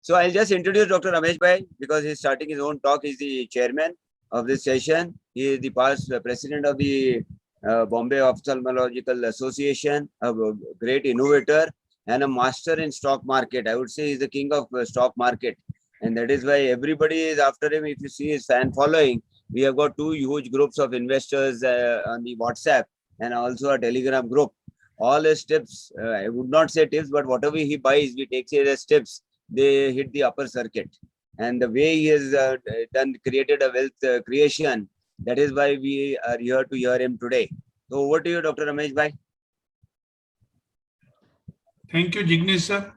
So I'll just introduce Dr. Ramesh Bhai because he's starting his own talk. He's the chairman of this session. He is the past president of the Bombay Ophthalmological Association, a great innovator and a master in stock market. I would say he's the king of stock market. And that is why everybody is after him. If you see his fan following, we have got two huge groups of investors on the WhatsApp and also a Telegram group. All his tips, I would not say tips, but whatever he buys, we take it as tips. They hit the upper circuit. And the way he has created a wealth creation, that is why we are here to hear him today. So over to you, Dr. Ramesh Bhai. Thank you, Jignesh sir.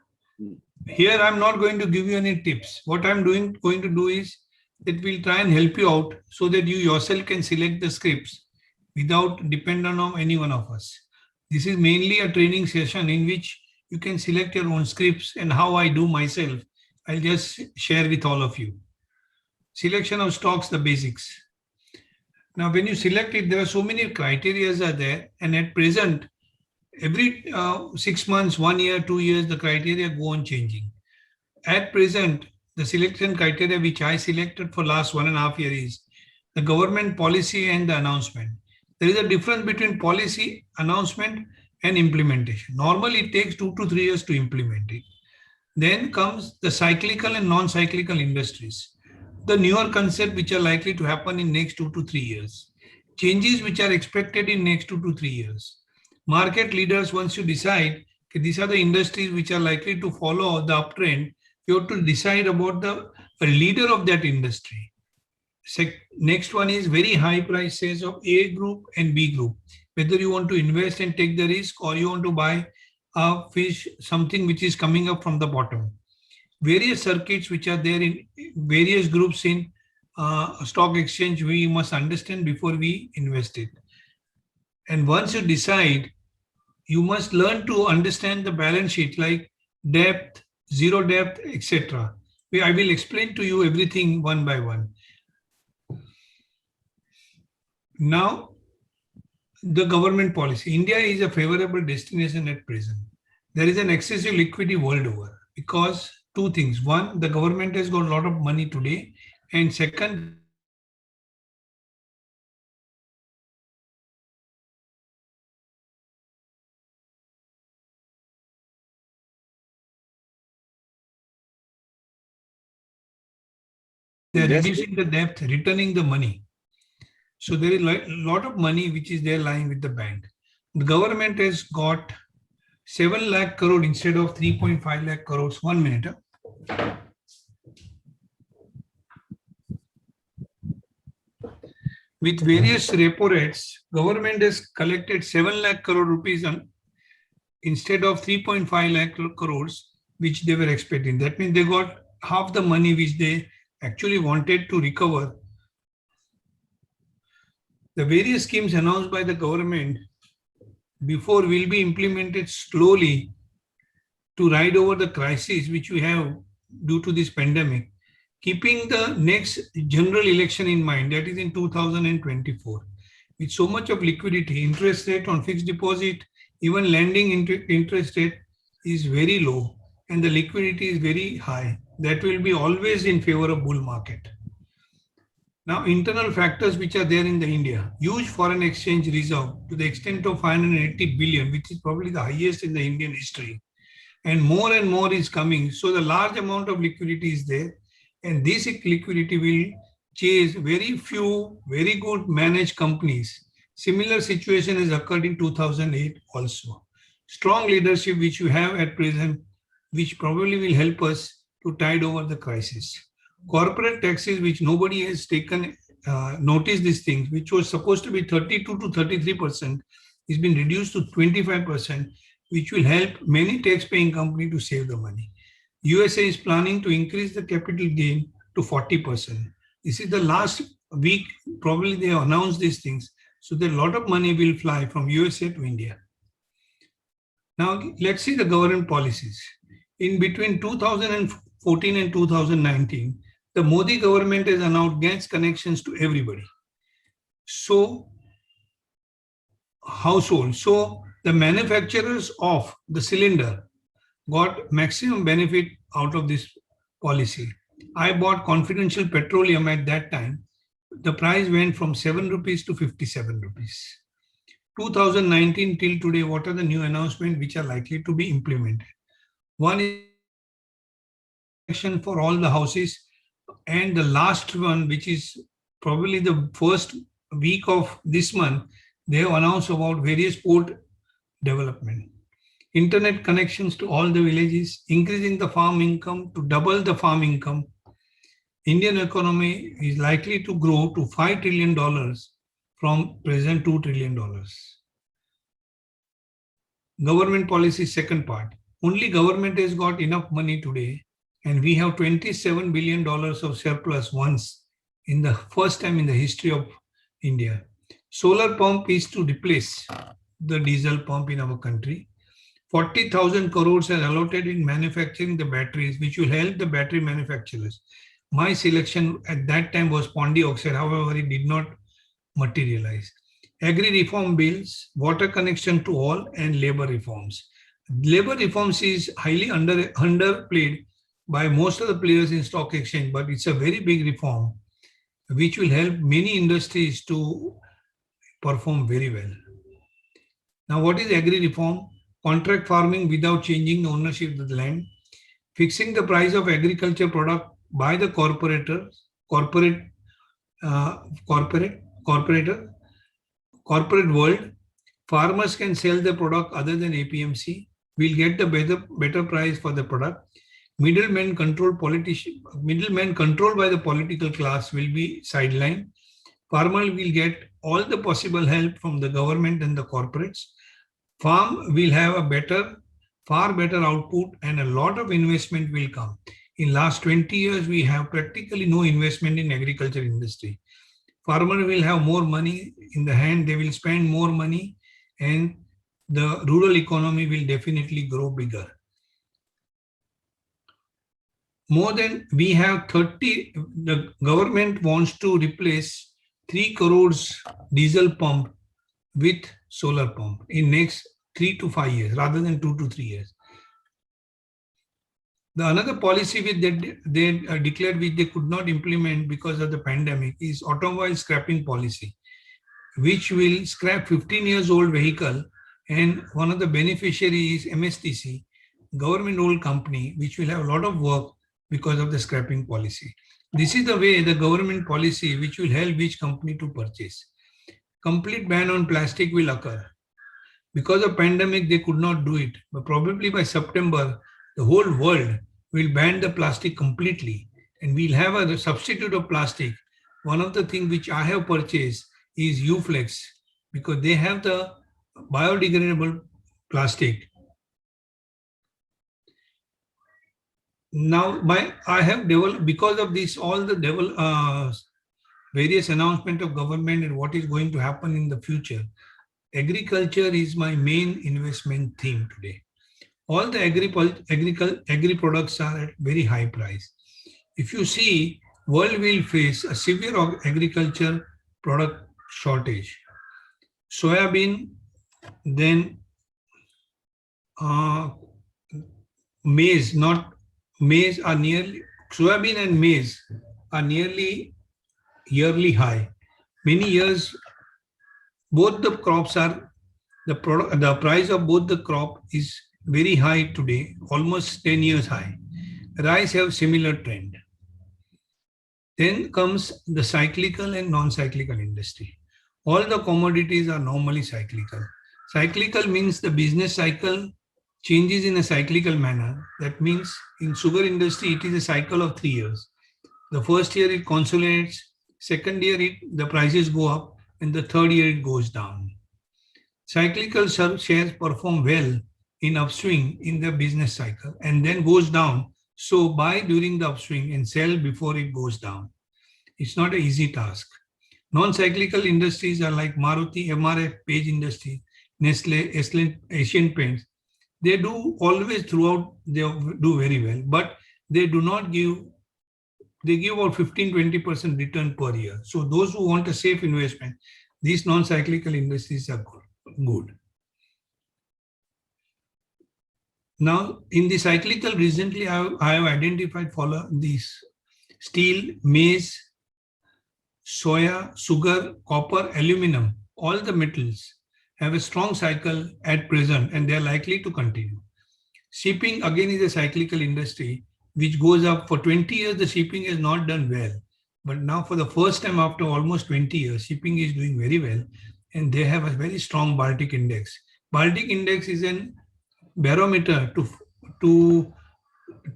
Here I'm not going to give you any tips. What I'm going to do is that we'll try and help you out so that you yourself can select the scripts without depending on any one of us. This is mainly a training session in which you can select your own scripts, and how I do myself, I'll just share with all of you. Selection of stocks, the basics. Now, when you select it, there are so many criteria are there, and at present, every 6 months, 1 year, 2 years, the criteria go on changing. At present, the selection criteria which I selected for last 1.5 years is the government policy and the announcement. There is a difference between policy, announcement, and implementation. Normally, it takes 2 to 3 years to implement it. Then comes the cyclical and non-cyclical industries. The newer concepts which are likely to happen in next 2 to 3 years. Changes which are expected in next 2 to 3 years. Market leaders, once you decide, okay, these are the industries which are likely to follow the uptrend, you have to decide about the leader of that industry. Next one is very high prices of A group and B group. Whether you want to invest and take the risk or you want to buy a fish, something which is coming up from the bottom. Various circuits which are there in various groups in stock exchange, we must understand before we invest it. And once you decide, you must learn to understand the balance sheet like depth, zero depth, etc. I will explain to you everything one by one. Now, the government policy. India is a favorable destination at present. There is an excessive liquidity world over because two things. One, the government has got a lot of money today. And second, they are reducing the debt, returning the money. So there is a lot of money which is there lying with the bank. The government has got 7 lakh crore instead of 3.5 lakh crores. 1 minute. With various repo rates, government has collected 7 lakh crore rupees instead of 3.5 lakh crores, which they were expecting. That means they got half the money which they actually wanted to recover. The various schemes announced by the government before will be implemented slowly to ride over the crisis which we have due to this pandemic, keeping the next general election in mind, that is in 2024. With so much of liquidity, interest rate on fixed deposit, even lending interest rate is very low and the liquidity is very high. That will be always in favor of bull market. Now, internal factors which are there in the India, huge foreign exchange reserve to the extent of 580 billion, which is probably the highest in the Indian history. And more is coming. So the large amount of liquidity is there. And this liquidity will chase very few, very good managed companies. Similar situation has occurred in 2008 also. Strong leadership which you have at present, which probably will help us to tide over the crisis. Corporate taxes, which nobody has taken notice these things, which was supposed to be 32 to 33%, is been reduced to 25%, which will help many tax-paying companies to save the money. USA is planning to increase the capital gain to 40%. This is the last week, probably they have announced these things. So that a lot of money will fly from USA to India. Now, let's see the government policies. In between 2014 and 2019, the Modi government has announced gas connections to everybody. So, household. So, the manufacturers of the cylinder got maximum benefit out of this policy. I bought Confidential Petroleum at that time. The price went from 7 rupees to 57 rupees. 2019 till today, what are the new announcements which are likely to be implemented? One is for all the houses, and the last one, which is probably the first week of this month, they have announced about various port development. Internet connections to all the villages, increasing the farm income to double the farm income. Indian economy is likely to grow to $5 trillion from present $2 trillion. Government policy second part. Only government has got enough money today, and we have $27 billion of surplus once in the first time in the history of India. Solar pump is to replace the diesel pump in our country. 40,000 crores are allotted in manufacturing the batteries, which will help the battery manufacturers. My selection at that time was Pondy Oxide, however, it did not materialize. Agri reform bills, water connection to all, and labor reforms. Labor reforms is highly underplayed by most of the players in stock exchange, but it's a very big reform which will help many industries to perform very well. Now, what is agri reform? Contract farming without changing the ownership of the land, fixing the price of agriculture product by the corporate world. Farmers can sell the product other than APMC. We'll get the better price for the product. Middlemen controlled by the political class will be sidelined. Farmer will get all the possible help from the government and the corporates. Farm will have a far better output, and a lot of investment will come. In last 20 years, we have practically no investment in agriculture industry. Farmer will have more money in the hand, they will spend more money, and the rural economy will definitely grow bigger. More than we have the government wants to replace 3 crores diesel pump with solar pump in next 3 to 5 years rather than 2 to 3 years. The another policy which they declared which they could not implement because of the pandemic is automobile scrapping policy, which will scrap 15 years old vehicle, and one of the beneficiaries is MSTC, government owned company, which will have a lot of work because of the scrapping policy. This is the way the government policy which will help which company to purchase. Complete ban on plastic will occur. Because of pandemic, they could not do it, but probably by September, the whole world will ban the plastic completely, and we'll have a substitute of plastic. One of the things which I have purchased is Uflex, because they have the biodegradable plastic. Now, I have developed, because of this, all the various announcement of government and what is going to happen in the future, agriculture is my main investment theme today. All the agri products are at very high price. If you see, world will face a severe agriculture product shortage. Soybean, then soybean and maize are nearly yearly high. Many years, both the crops are, the price of both the crop is very high today, almost 10 years high. Rice have similar trend. Then comes the cyclical and non-cyclical industry. All the commodities are normally cyclical. Cyclical means the business cycle changes in a cyclical manner. That means in sugar industry, it is a cycle of 3 years. The first year it consolidates, second year the prices go up, and the third year it goes down. Cyclical shares perform well in upswing in the business cycle and then goes down. So buy during the upswing and sell before it goes down. It's not an easy task. Non-cyclical industries are like Maruti, MRF, Page Industries, Nestle, Asian Paints. They do always throughout, they do very well, but they do not give, they give about 15-20% return per year. So those who want a safe investment, these non-cyclical industries are good. Now, in the cyclical, recently I have identified follow these: steel, maize, soya, sugar, copper, aluminum. All the metals have a strong cycle at present and they are likely to continue. Shipping again is a cyclical industry which goes up. For 20 years, the shipping has not done well. But now for the first time after almost 20 years, shipping is doing very well and they have a very strong Baltic index. Baltic index is an barometer to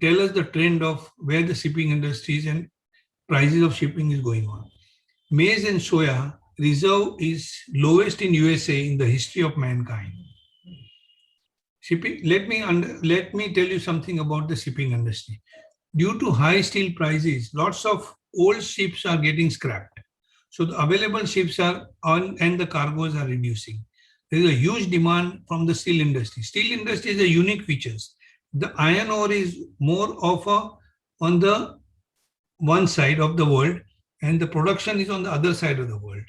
tell us the trend of where the shipping industries and prices of shipping is going on. Maize and soya reserve is lowest in USA in the history of mankind. Shipping, let me tell you something about the shipping industry. Due to high steel prices, lots of old ships are getting scrapped. So the available ships are on and the cargoes are reducing. There is a huge demand from the steel industry. Steel industry is a unique features. The iron ore is more of on the one side of the world and the production is on the other side of the world.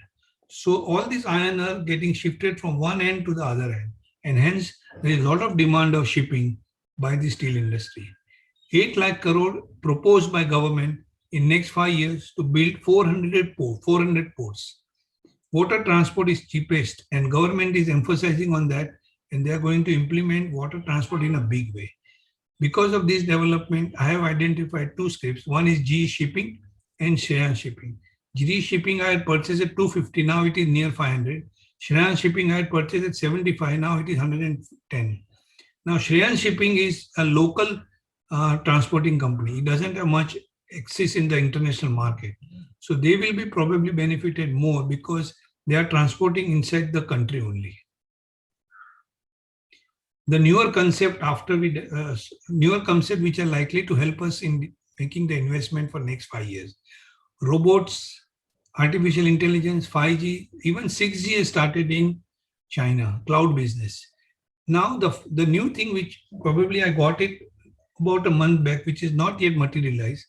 So all these iron are getting shifted from one end to the other end. And hence there is a lot of demand of shipping by the steel industry. 8 lakh crore proposed by government in next 5 years to build 400 ports. Water transport is cheapest and government is emphasizing on that and they are going to implement water transport in a big way. Because of this development, I have identified 2 scripts. One is GE Shipping and Shriram Shipping. GE Shipping I had purchased at 250, now it is near 500. Shriram Shipping I had purchased at 75, now it is 110. Now Shriram Shipping is a local transporting company. It doesn't have much access in the international market. So they will be probably benefited more because they are transporting inside the country only. The newer concept which are likely to help us in making the investment for next 5 years. Robots, artificial intelligence, 5G, even 6G has started in China, cloud business. Now the new thing which probably I got it about a month back, which is not yet materialized,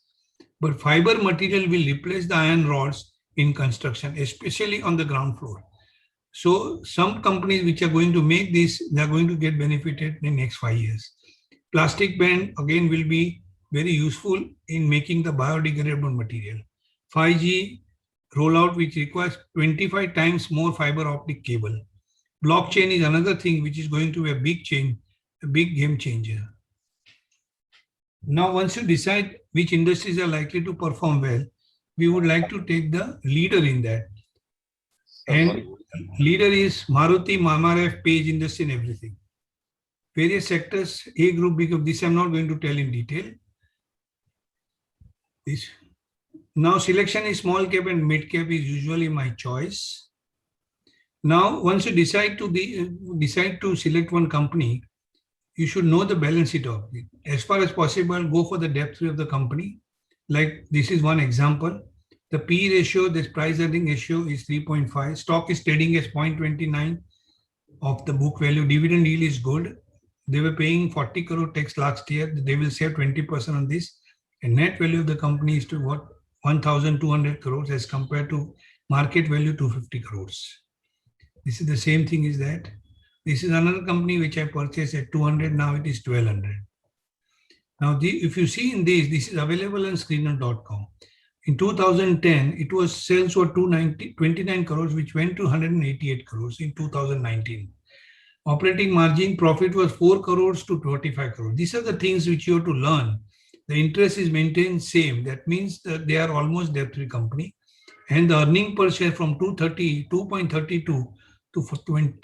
but fiber material will replace the iron rods in construction, especially on the ground floor. So some companies which are going to make this, they are going to get benefited in the next 5 years. Plastic band again will be very useful in making the biodegradable material. 5G rollout which requires 25 times more fiber optic cable. Blockchain is another thing which is going to be a big change, a big game changer. Now, once you decide which industries are likely to perform well, we would like to take the leader in that. And leader is Maruti, MRF, Page Industry and everything. Various sectors, A group, B group, this I'm not going to tell in detail. This. Now selection is small cap and mid cap is usually my choice. Now, once you decide to select one company, you should know the balance sheet of it. As far as possible, go for the depth of the company. Like this is one example. The P ratio, this price earning ratio is 3.5. Stock is trading as 0.29 of the book value. Dividend yield is good. They were paying 40 crore tax last year. They will save 20% on this. And net value of the company is to what? 1,200 crores as compared to market value 250 crores. This is the same thing is that. This is another company which I purchased at 200. Now it is 1,200. Now, if you see in this is available on screener.com. In 2010, it was sales were 29 crores, which went to 188 crores in 2019. Operating margin profit was 4 crores to 25 crores. These are the things which you have to learn. The interest is maintained same. That means that they are almost debt-free company. And the earning per share from 2.32 to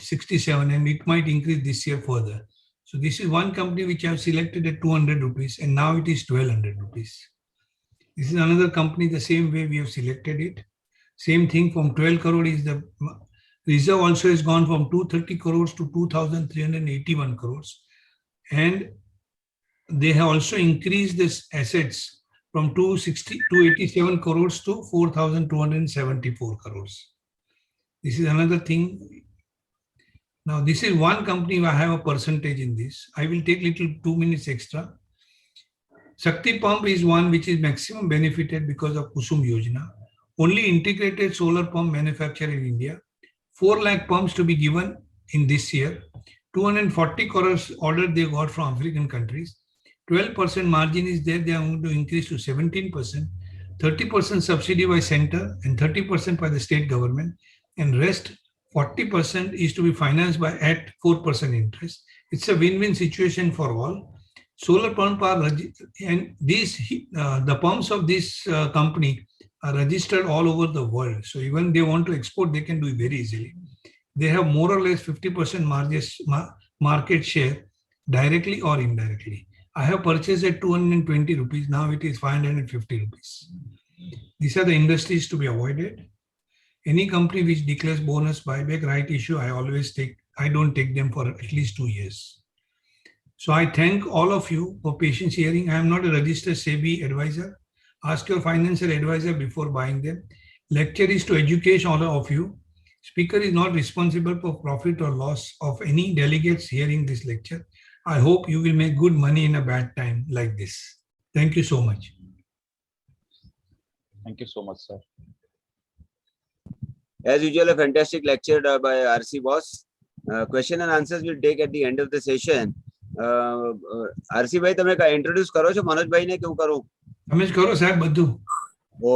67, and it might increase this year further. So this is one company which I have selected at 200 rupees, and now it is 1,200 rupees. This is another company, the same way we have selected it. Same thing from 12 crore is the reserve also has gone from 230 crores to 2,381 crores. And they have also increased this assets from 287 crores to 4,274 crores. This is another thing. Now, this is one company where I have a percentage in this. I will take little 2 minutes extra. Shakti Pump is one which is maximum benefited because of Kusum Yojana. Only integrated solar pump manufacturer in India. 4 lakh pumps to be given in this year. 240 crores order they got from African countries. 12% margin is there. They are going to increase to 17%. 30% subsidy by center and 30% by the state government. And rest 40% is to be financed by at 4% interest. It's a win-win situation for all. Solar pump are and these the pumps of this company are registered all over the world. So even they want to export, they can do it very easily. They have more or less 50% market share directly or indirectly. I have purchased at 220 rupees. Now it is 550 rupees. These are the industries to be avoided. Any company which declares bonus, buyback, right issue, I don't take them for at least 2 years. So I thank all of you for patience hearing. I am not a registered SEBI advisor. Ask your financial advisor before buying them. Lecture is to educate all of you. Speaker is not responsible for profit or loss of any delegates hearing this lecture. I hope you will make good money in a bad time like this. Thank you so much. Thank you so much, sir. As usual, a fantastic lecture by RC Boss. Question and answers we'll take at the end of the session. RC भाई તમે introduce કરો છો મનોજ ભાઈ ને કેવું કરું? તમે જ કરો સાહેબ બધું.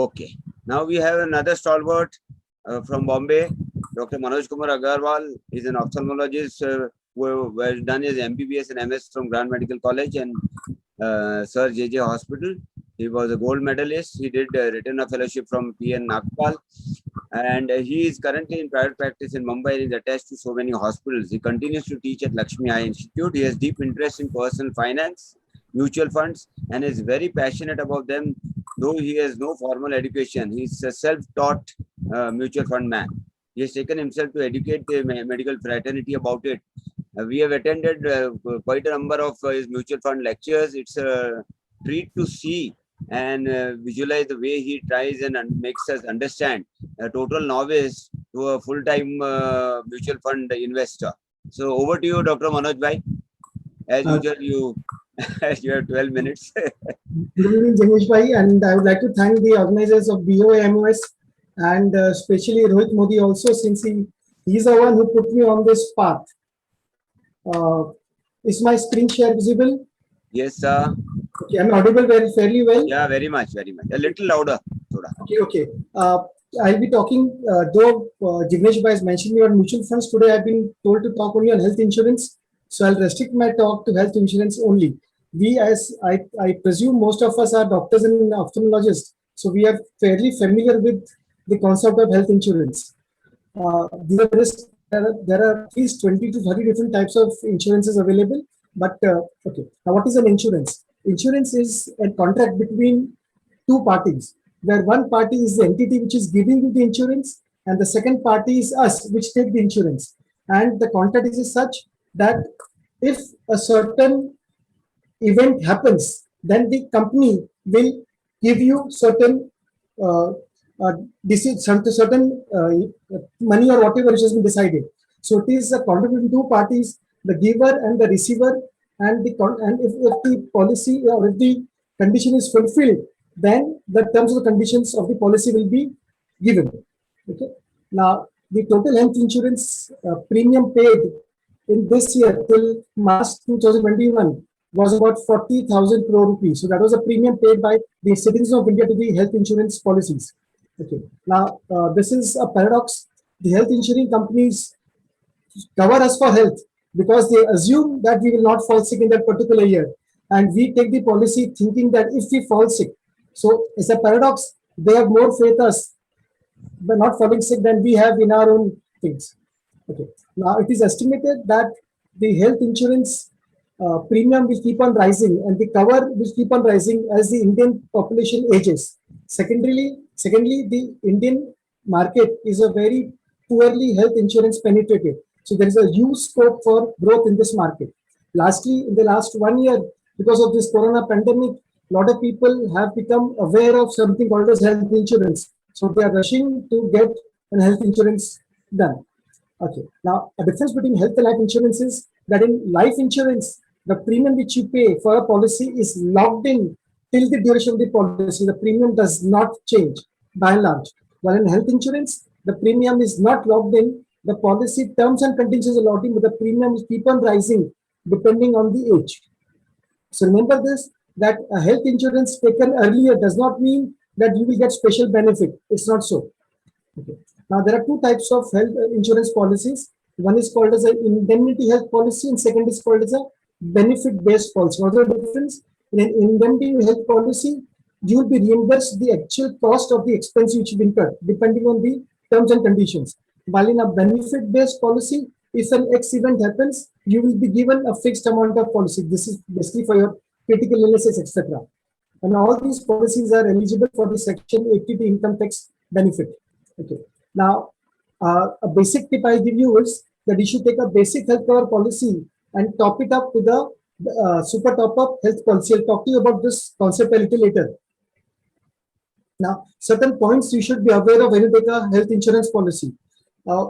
Okay. Now we have another stalwart from Bombay, Dr. Manoj Kumar Agarwal. Is an ophthalmologist who has done his MBBS and MS from Grand Medical College and Sir JJ Hospital. He was a gold medalist. He did return a fellowship from PN Nagpal, and he is currently in private practice in Mumbai. He is attached to so many hospitals. He continues to teach at Lakshmi Eye Institute. He has deep interest in personal finance, mutual funds, and is very passionate about them. Though he has no formal education, he is a self-taught mutual fund man. He has taken himself to educate the medical fraternity about it. We have attended quite a number of his mutual fund lectures. It's a treat to see and visualize the way he tries and makes us understand a total novice to a full-time mutual fund investor. So over to you, Dr. Manoj Bhai. As usual, you have 12 minutes. Good evening, Jignesh Bhai, and I would like to thank the organizers of BOA-MOS and especially Rohit Modi also, since he's the one who put me on this path. Is my screen share visible? Yes, sir. Okay, I'm audible fairly well. Yeah, very much, very much. A little louder. Okay. I'll be talking, though Jignesh Bhai has mentioned me on mutual funds. Today I've been told to talk only on health insurance. So I'll restrict my talk to health insurance only. We, as I presume most of us are doctors and ophthalmologists, so we are fairly familiar with the concept of health insurance. There are at least 20 to 30 different types of insurances available. But okay, now what is an insurance? Insurance is a contract between two parties, where one party is the entity which is giving you the insurance, and the second party is us, which take the insurance. And the contract is such that if a certain event happens, then the company will give you certain certain money or whatever which has been decided. So it is a contract between two parties, the giver and the receiver, and if the policy or if the condition is fulfilled, then the terms and conditions of the policy will be given. Okay. Now the total health insurance premium paid in this year till March 2021 was about 40,000 crore rupees. So that was a premium paid by the citizens of India to the health insurance policies. Okay. Now this is a paradox. The health insurance companies cover us for health because they assume that we will not fall sick in that particular year, and we take the policy thinking that if we fall sick, so it's a paradox. They have more faith us by not falling sick than we have in our own things. Okay. Now it is estimated that the health insurance premium will keep on rising and the cover will keep on rising as the Indian population ages. Secondly, the Indian market is a very poorly health insurance penetrated. So there is a huge scope for growth in this market. Lastly, in the last 1 year, because of this corona pandemic, a lot of people have become aware of something called as health insurance. So they are rushing to get an health insurance done. Okay. Now, a difference between health and life insurance is that in life insurance, the premium which you pay for a policy is locked in till the duration of the policy. The premium does not change by and large. While in health insurance, the premium is not locked in. the policy terms and conditions allotting, but the premium will keep on rising depending on the age. So remember this, that a health insurance taken earlier does not mean that you will get special benefit. It's not so. Okay. Now there are two types of health insurance policies. One is called as an indemnity health policy, and second is called as a benefit-based policy. What is the difference? In an indemnity health policy, you will be reimbursed the actual cost of the expense which you incurred, depending on the terms and conditions. While in a benefit-based policy, if an X event happens, you will be given a fixed amount of policy. This is basically for your critical illnesses, etc. And all these policies are eligible for the Section 80 income tax benefit. Okay. Now, a basic tip I give you is that you should take a basic health cover policy and top it up with a super top up health policy. I'll talk to you about this concept a little later. Now, certain points you should be aware of when you take a health insurance policy.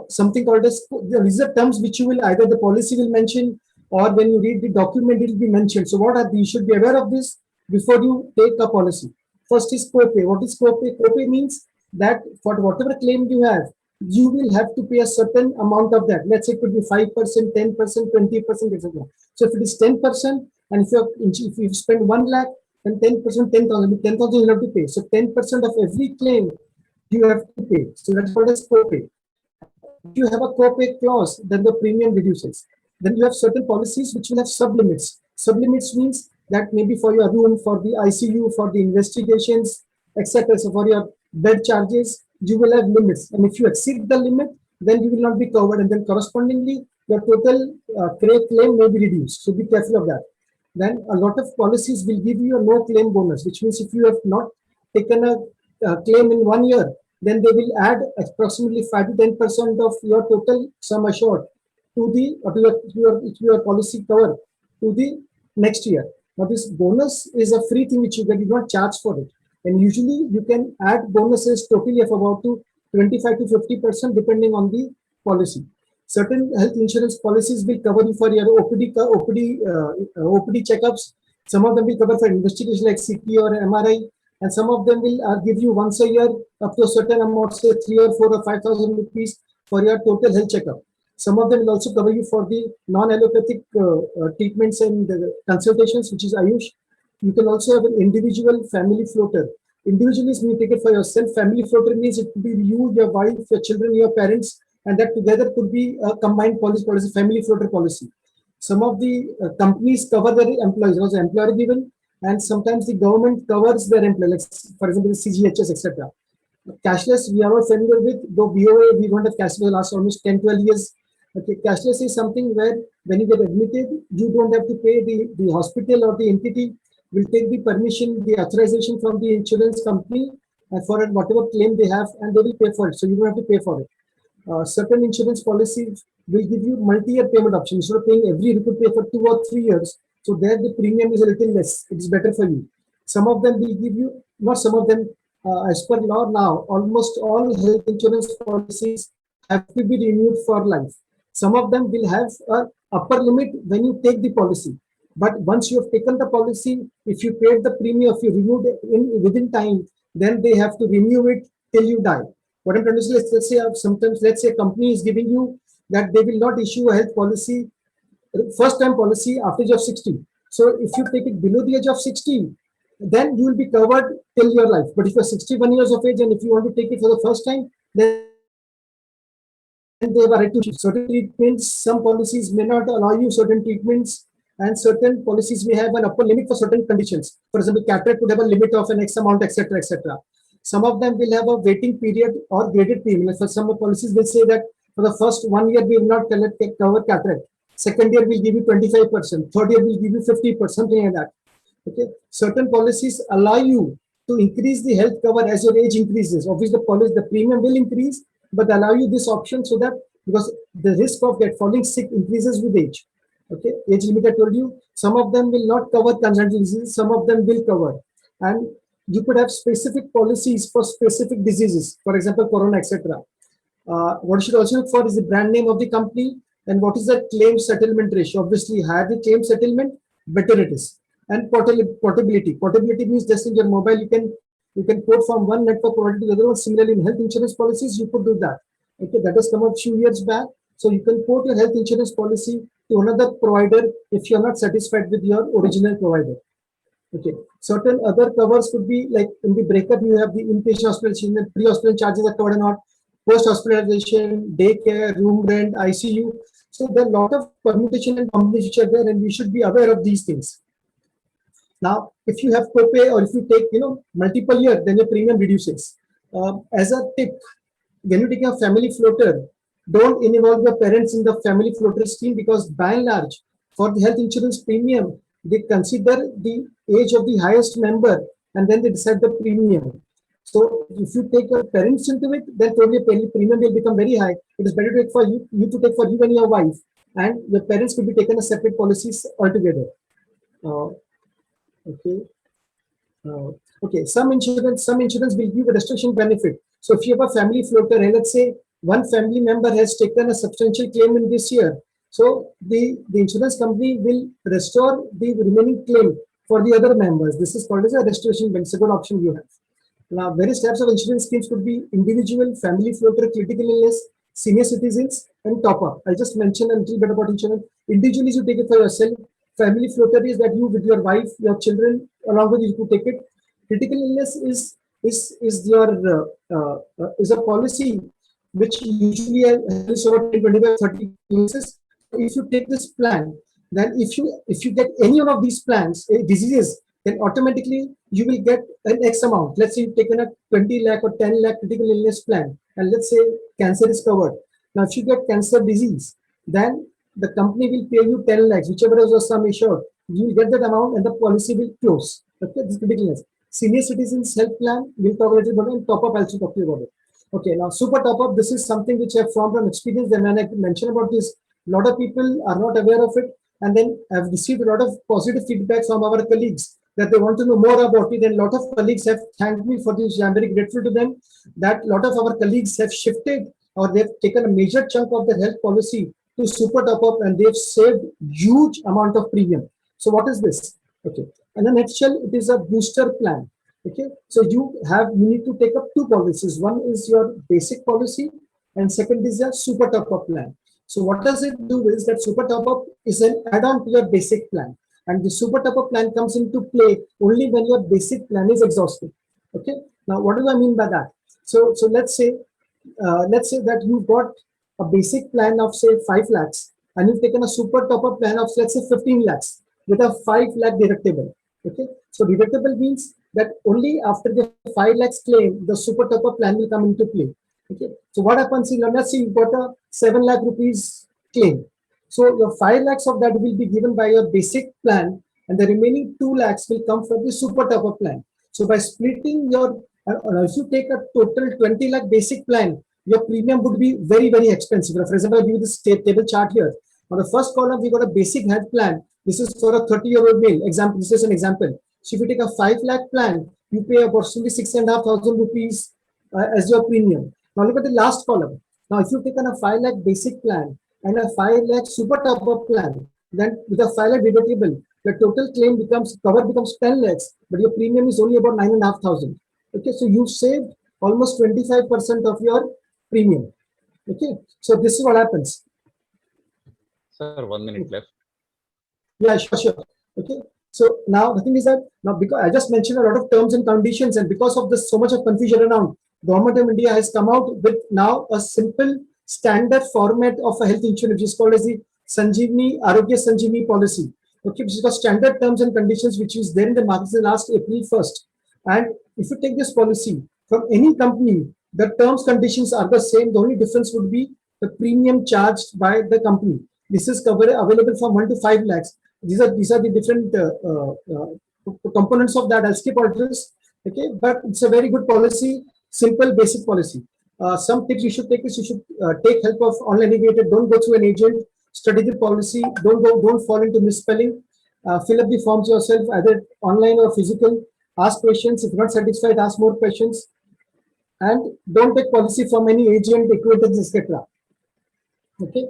Something called as, these are terms which you will either the policy will mention, or when you read the document it will be mentioned. So what are you should be aware of this before you take a policy. First is copay. What is copay? Copay means that for whatever claim you have, you will have to pay a certain amount of that. Let's say it could be 5%, 10%, 20%, etc. So if it is 10%, and if you spend 1 lakh, then 10%, 10,000, 10,000 you have to pay. So 10% of every claim you have to pay. So that's called as copay. If you have a copay clause, then the premium reduces. Then you have certain policies which will have sublimits. Sublimits means that maybe for your room, for the ICU, for the investigations, etc. So for your bed charges, you will have limits. And if you exceed the limit, then you will not be covered. And then correspondingly, your total claim may be reduced. So be careful of that. Then a lot of policies will give you a no claim bonus, which means if you have not taken a claim in 1 year, then they will add approximately 5 to 10% of your total sum assured to your policy cover to the next year. Now this bonus is a free thing which you get, you don't charge for it. And usually you can add bonuses totally of about to 25 to 50% depending on the policy. Certain health insurance policies will cover you for your OPD checkups. Some of them will cover for investigation like CT or MRI, and some of them will give you once a year up to a certain amount, say 3 or 4 or 5,000 rupees for your total health checkup. Some of them will also cover you for the non-allopathic treatments and consultations, which is Ayush. You can also have an individual family floater. Individually means you take it for yourself. Family floater means it could be you, your wife, your children, your parents, and that together could be a combined policy called as a family floater policy. Some of the companies cover their employees, also employer given, and sometimes the government covers their employees, like for example, the CGHS, etc. Cashless, we are all familiar with, though BOA, we don't have cashless for the last almost 10, 12 years. Okay, cashless is something where when you get admitted, you don't have to pay the hospital or the entity will take the permission, the authorization from the insurance company for whatever claim they have, and they will pay for it. So you don't have to pay for it. Certain insurance policies will give you multi-year payment option. Instead of paying every year, you could pay for 2 or 3 years. So there the premium is a little less. It is better for you. Some of them will give you, not some of them, as per law now, almost all health insurance policies have to be renewed for life. Some of them will have an upper limit when you take the policy. But once you have taken the policy, if you paid the premium, if you renewed it within time, then they have to renew it till you die. What I'm trying to say is, let's say a company is giving you that they will not issue a health policy, first time policy after age of 60. So if you take it below the age of 60, then you will be covered till your life. But if you're 61 years of age and if you want to take it for the first time, then they have a right to choose certain treatments. Some policies may not allow you certain treatments, and certain policies may have an upper limit for certain conditions. For example, cataract would have a limit of an X amount, etc., etc. Some of them will have a waiting period or graded premium. For some policies will say that for the first 1 year we will not cover cataract. Second year will give you 25%. Third year will give you 50%, something like that. Okay. Certain policies allow you to increase the health cover as your age increases. Obviously, the premium will increase, but allow you this option so that because the risk of falling sick increases with age. Okay, age limit I told you. Some of them will not cover congenital diseases. Some of them will cover, and you could have specific policies for specific diseases. For example, corona, etc. What you should also look for is the brand name of the company and what is the claim settlement ratio. Obviously, higher the claim settlement, better it is. And portability. Portability means just in your mobile you can port from one network provider to the other one. Similarly, in health insurance policies, you could do that. Okay, that has come out few years back. So you can port your health insurance policy to another provider if you're not satisfied with your original provider. Okay, certain other covers could be like in the breakup, you have the inpatient hospitalization, pre-hospital charges are covered or not, post-hospitalization, daycare, room rent, ICU. So there are a lot of permutation and combinations which are there, and we should be aware of these things. Now, if you have copay or if you take, multiple years, then your premium reduces. As a tip, when you take a family floater, don't involve your parents in the family floater scheme, because by and large, for the health insurance premium, they consider the age of the highest member and then they decide the premium. So if you take your parents into it, then probably your premium will become very high. It is better to take for you to take for you and your wife, and your parents could be taken as separate policies altogether. Uh, okay. Okay, some insurance will give a restoration benefit. So if you have a family floater, and let's say one family member has taken a substantial claim in this year, so the insurance company will restore the remaining claim for the other members. This is called as a restoration benefit. It's a good option you have. Now, various types of insurance schemes could be individual, family floater, critical illness, senior citizens, and top up. I just mentioned a little bit about insurance. Individually, you take it for yourself. Family floater is that you with your wife, your children, along with you to take it. Critical illness is a policy which usually has over 25, 30 cases. If you take this plan, then if you get any one of these plans, diseases, then automatically you will get an X amount. Let's say you've taken a 20 lakh or 10 lakh critical illness plan, and let's say cancer is covered. Now, if you get cancer disease, then the company will pay you 10 lakhs, whichever is your sum assured. You will get that amount and the policy will close. Okay, this is critical illness. Senior citizens health plan, we'll talk a little about it, and top up, I'll also talk to you about it. Okay, now super top up, this is something which I've found from experience. And when I mentioned about this, a lot of people are not aware of it. And then I've received a lot of positive feedback from our colleagues that they want to know more about it. And a lot of colleagues have thanked me for this. I'm very grateful to them that a lot of our colleagues have shifted, or they've taken a major chunk of their health policy to super top up, and they've saved huge amount of premium. So what is this? Okay, in a nutshell, it is a booster plan. Okay, so you need to take up two policies. One is your basic policy, and second is a super top up plan. So what does it do is that super top up is an add-on to your basic plan, and the super top up plan comes into play only when your basic plan is exhausted. Okay, now what do I mean by that? So let's say that you've got a basic plan of say 5 lakhs, and you've taken a super top up plan of let's say 15 lakhs with a 5 lakh deductible. Okay, so deductible means that only after the 5 lakhs claim, the super top up plan will come into play. Okay, so what happens is, let's say you've got a 7 lakh rupees claim. So your 5 lakhs of that will be given by your basic plan, and the remaining 2 lakhs will come from the super top up plan. So by splitting your, if you take a total 20 lakh basic plan, your premium would be very, very expensive. For example, I'll give you this table chart here. On the first column, we got a basic health plan. This is for a 30-year-old male. Example. This is an example. So if you take a 5 lakh plan, you pay approximately 6,500 rupees as your premium. Now look at the last column. Now if you take on a 5 lakh basic plan and a 5 lakh super top up plan, then with a 5 lakh deductible, the total claim becomes 10 lakhs, but your premium is only about 9,500. Okay, so you saved almost 25% of your premium. Okay, so this is what happens. Sir, 1 minute left. Yeah, sure. Okay, so now the thing is that now, because I just mentioned a lot of terms and conditions, and because of this so much of confusion around, Government of India has come out with now a simple standard format of a health insurance, which is called as the Sanjeevani Arogya Sanjeevani policy. Okay, which is the standard terms and conditions which is there in the market since last April 1st. And if you take this policy from any company, the terms conditions are the same. The only difference would be the premium charged by the company. This is available from 1 to 5 lakhs. These are the different components of that. I'll skip all this. Okay, but it's a very good policy, simple, basic policy. Some tips you should take is you should take help of online navigator. Don't go through an agent. Study the policy. Don't fall into misspelling. Fill up the forms yourself, either online or physical. Ask questions. If you're not satisfied, ask more questions. And don't take policy from any agent, acquaintance, etc. Okay.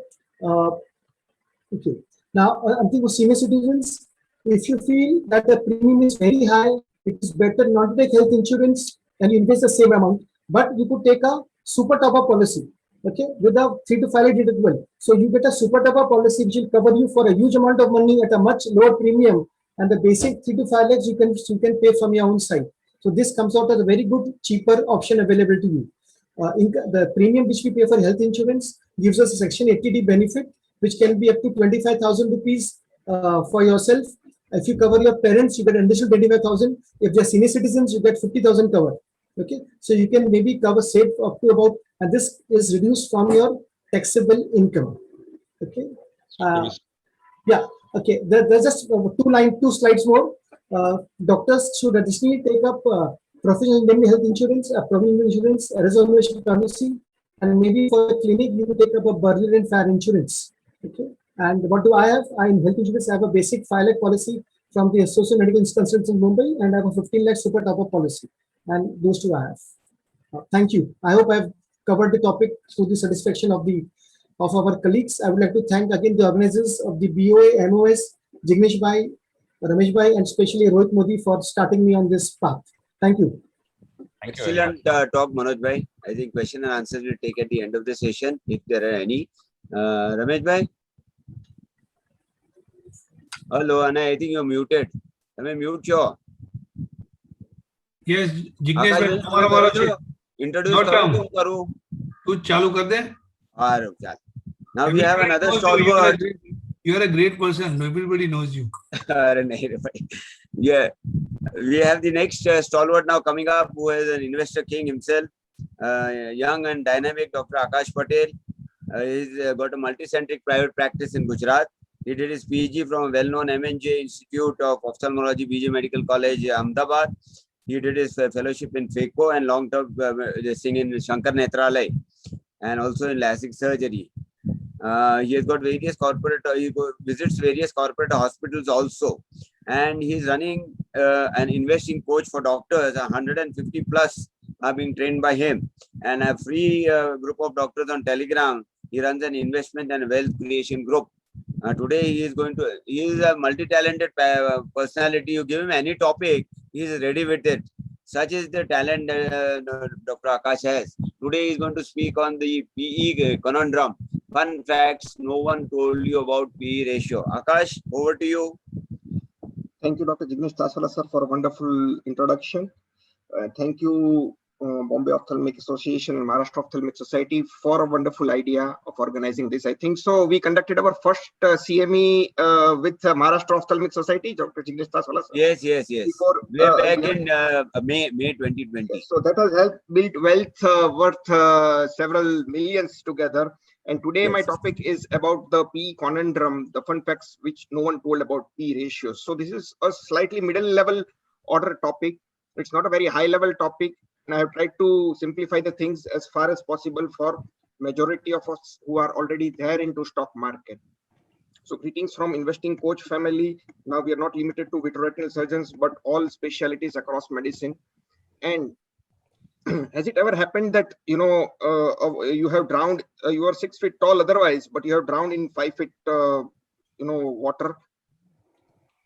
Okay. Now, I think for senior citizens, if you feel that the premium is very high, it is better not to take health insurance and invest the same amount, but you could take a super top up policy. Okay, with a 3 to 5 lakh deductible. So you get a super top-up policy which will cover you for a huge amount of money at a much lower premium, and the basic 3 to 5 lakhs you can pay from your own side. So this comes out as a very good, cheaper option available to you. The premium which we pay for health insurance gives us a Section 80D benefit, which can be up to 25,000 rupees for yourself. If you cover your parents, you get an additional 25,000. If they're senior citizens, you get 50,000 covered. Okay, so you can maybe save up to about, and this is reduced from your taxable income. Okay, yeah. Okay, there's just two slides more. Doctors should additionally take up professional indemnity health insurance, provident insurance, reservation pharmacy, and maybe for the clinic you will take up a burglar and fire insurance. Okay, and what do I have? I in health insurance I have a basic 5 lakh policy from the Associate Medical Consultants in Mumbai, and I have a 15 lakh super top-up policy, and those two I have. Thank you. I hope I've covered the topic to the satisfaction of our colleagues. I would like to thank again the organizers of the BOA, MOS, Jignesh Bhai, Ramesh Bhai, and especially Rohit Modi for starting me on this path. Thank you. Thank you very much. Excellent talk, Manoj Bhai. I think question and answers will take at the end of the session if there are any. Ramesh Bhai? Hello, Anna, I think you're muted. Mute your. Yes, Jignesh bhai, તમારો વારો છે. Introduce Your turn. करूं. તું ચાલુ કર દે. Now we have another Everybody knows you. stalwart. You are a great person. Everybody knows you. Yeah, we have the next stalwart now coming up, who is an investor king himself, young and dynamic Dr. Akash Patel. He's got a multi-centric private practice in Gujarat. He did his PG from a well-known MNJ Institute of Ophthalmology, BJ Medical College, Ahmedabad. He did his fellowship in FECO and long-term thing in Shankar Netralay, and also in LASIK surgery. He has got various corporate, visits various corporate hospitals also. And he's running an investing coach for doctors. 150 plus are being trained by him, and a free group of doctors on Telegram. He runs an investment and wealth creation group. Today he is a multi-talented personality. You give him any topic, he is ready with it. Such is the talent Dr. Akash has. Today he is going to speak on the PE conundrum. Fun facts no one told you about PE ratio. Akash, over to you. Thank you, Dr. Jignesh Taswala, sir, for a wonderful introduction. Thank you, Bombay Ophthalmic Association and Maharashtra Ophthalmic Society for a wonderful idea of organizing this. I think so. We conducted our first CME with Maharashtra Ophthalmic Society, Dr. Jignesh Taswala, sir. Yes. Before, We're back in May 2020. So that has helped build wealth worth several millions together. And today my topic is about the PE conundrum, the fun facts which no one told about PE ratios. So this is a slightly middle level order topic. It's not a very high level topic. And I have tried to simplify the things as far as possible for majority of us who are already there into stock market. So greetings from investing coach family. Now we are not limited to vitreoretinal surgeons, but all specialties across medicine. And has it ever happened that, you know, you have drowned, you are 6 feet tall otherwise, but you have drowned in 5 feet, water?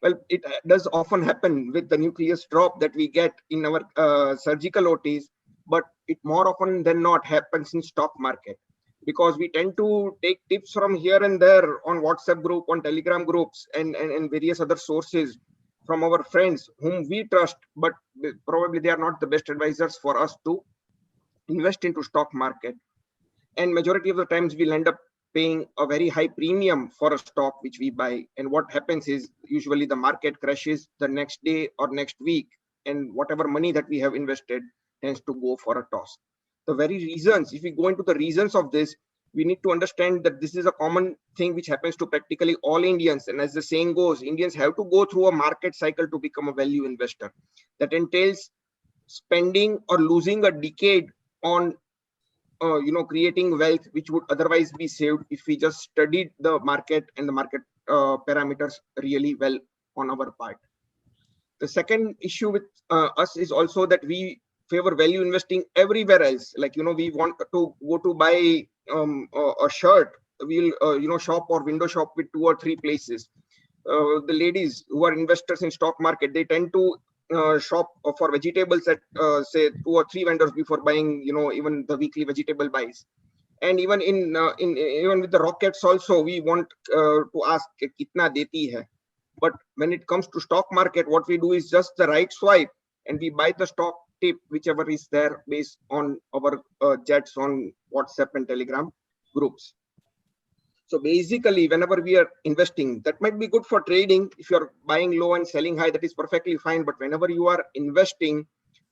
Well, it does often happen with the nucleus drop that we get in our surgical OTs, but it more often than not happens in stock market, because we tend to take tips from here and there on WhatsApp group, on Telegram groups, and various other sources from our friends whom we trust, but probably they are not the best advisors for us to invest into stock market. And majority of the times we'll end up paying a very high premium for a stock which we buy. And what happens is usually the market crashes the next day or next week, and whatever money that we have invested tends to go for a toss. The very reasons, if we go into the reasons of this, we need to understand that this is a common thing which happens to practically all Indians. And as the saying goes, Indians have to go through a market cycle to become a value investor. That entails spending or losing a decade on creating wealth which would otherwise be saved if we just studied the market and the market parameters really well on our part. The second issue with us is also that we favor value investing everywhere else. Like, we want to go to buy a shirt, we'll shop or window shop with 2 or 3 places. The ladies who are investors in stock market, they tend to shop for vegetables at say 2 or 3 vendors before buying even the weekly vegetable buys. And even even with the rockets also, we want to ask kitna deti hai. But when it comes to stock market, what we do is just the right swipe and we buy the stock tip, whichever is there based on our chats on WhatsApp and Telegram groups. So basically, whenever we are investing, that might be good for trading. If you're buying low and selling high, that is perfectly fine. But whenever you are investing,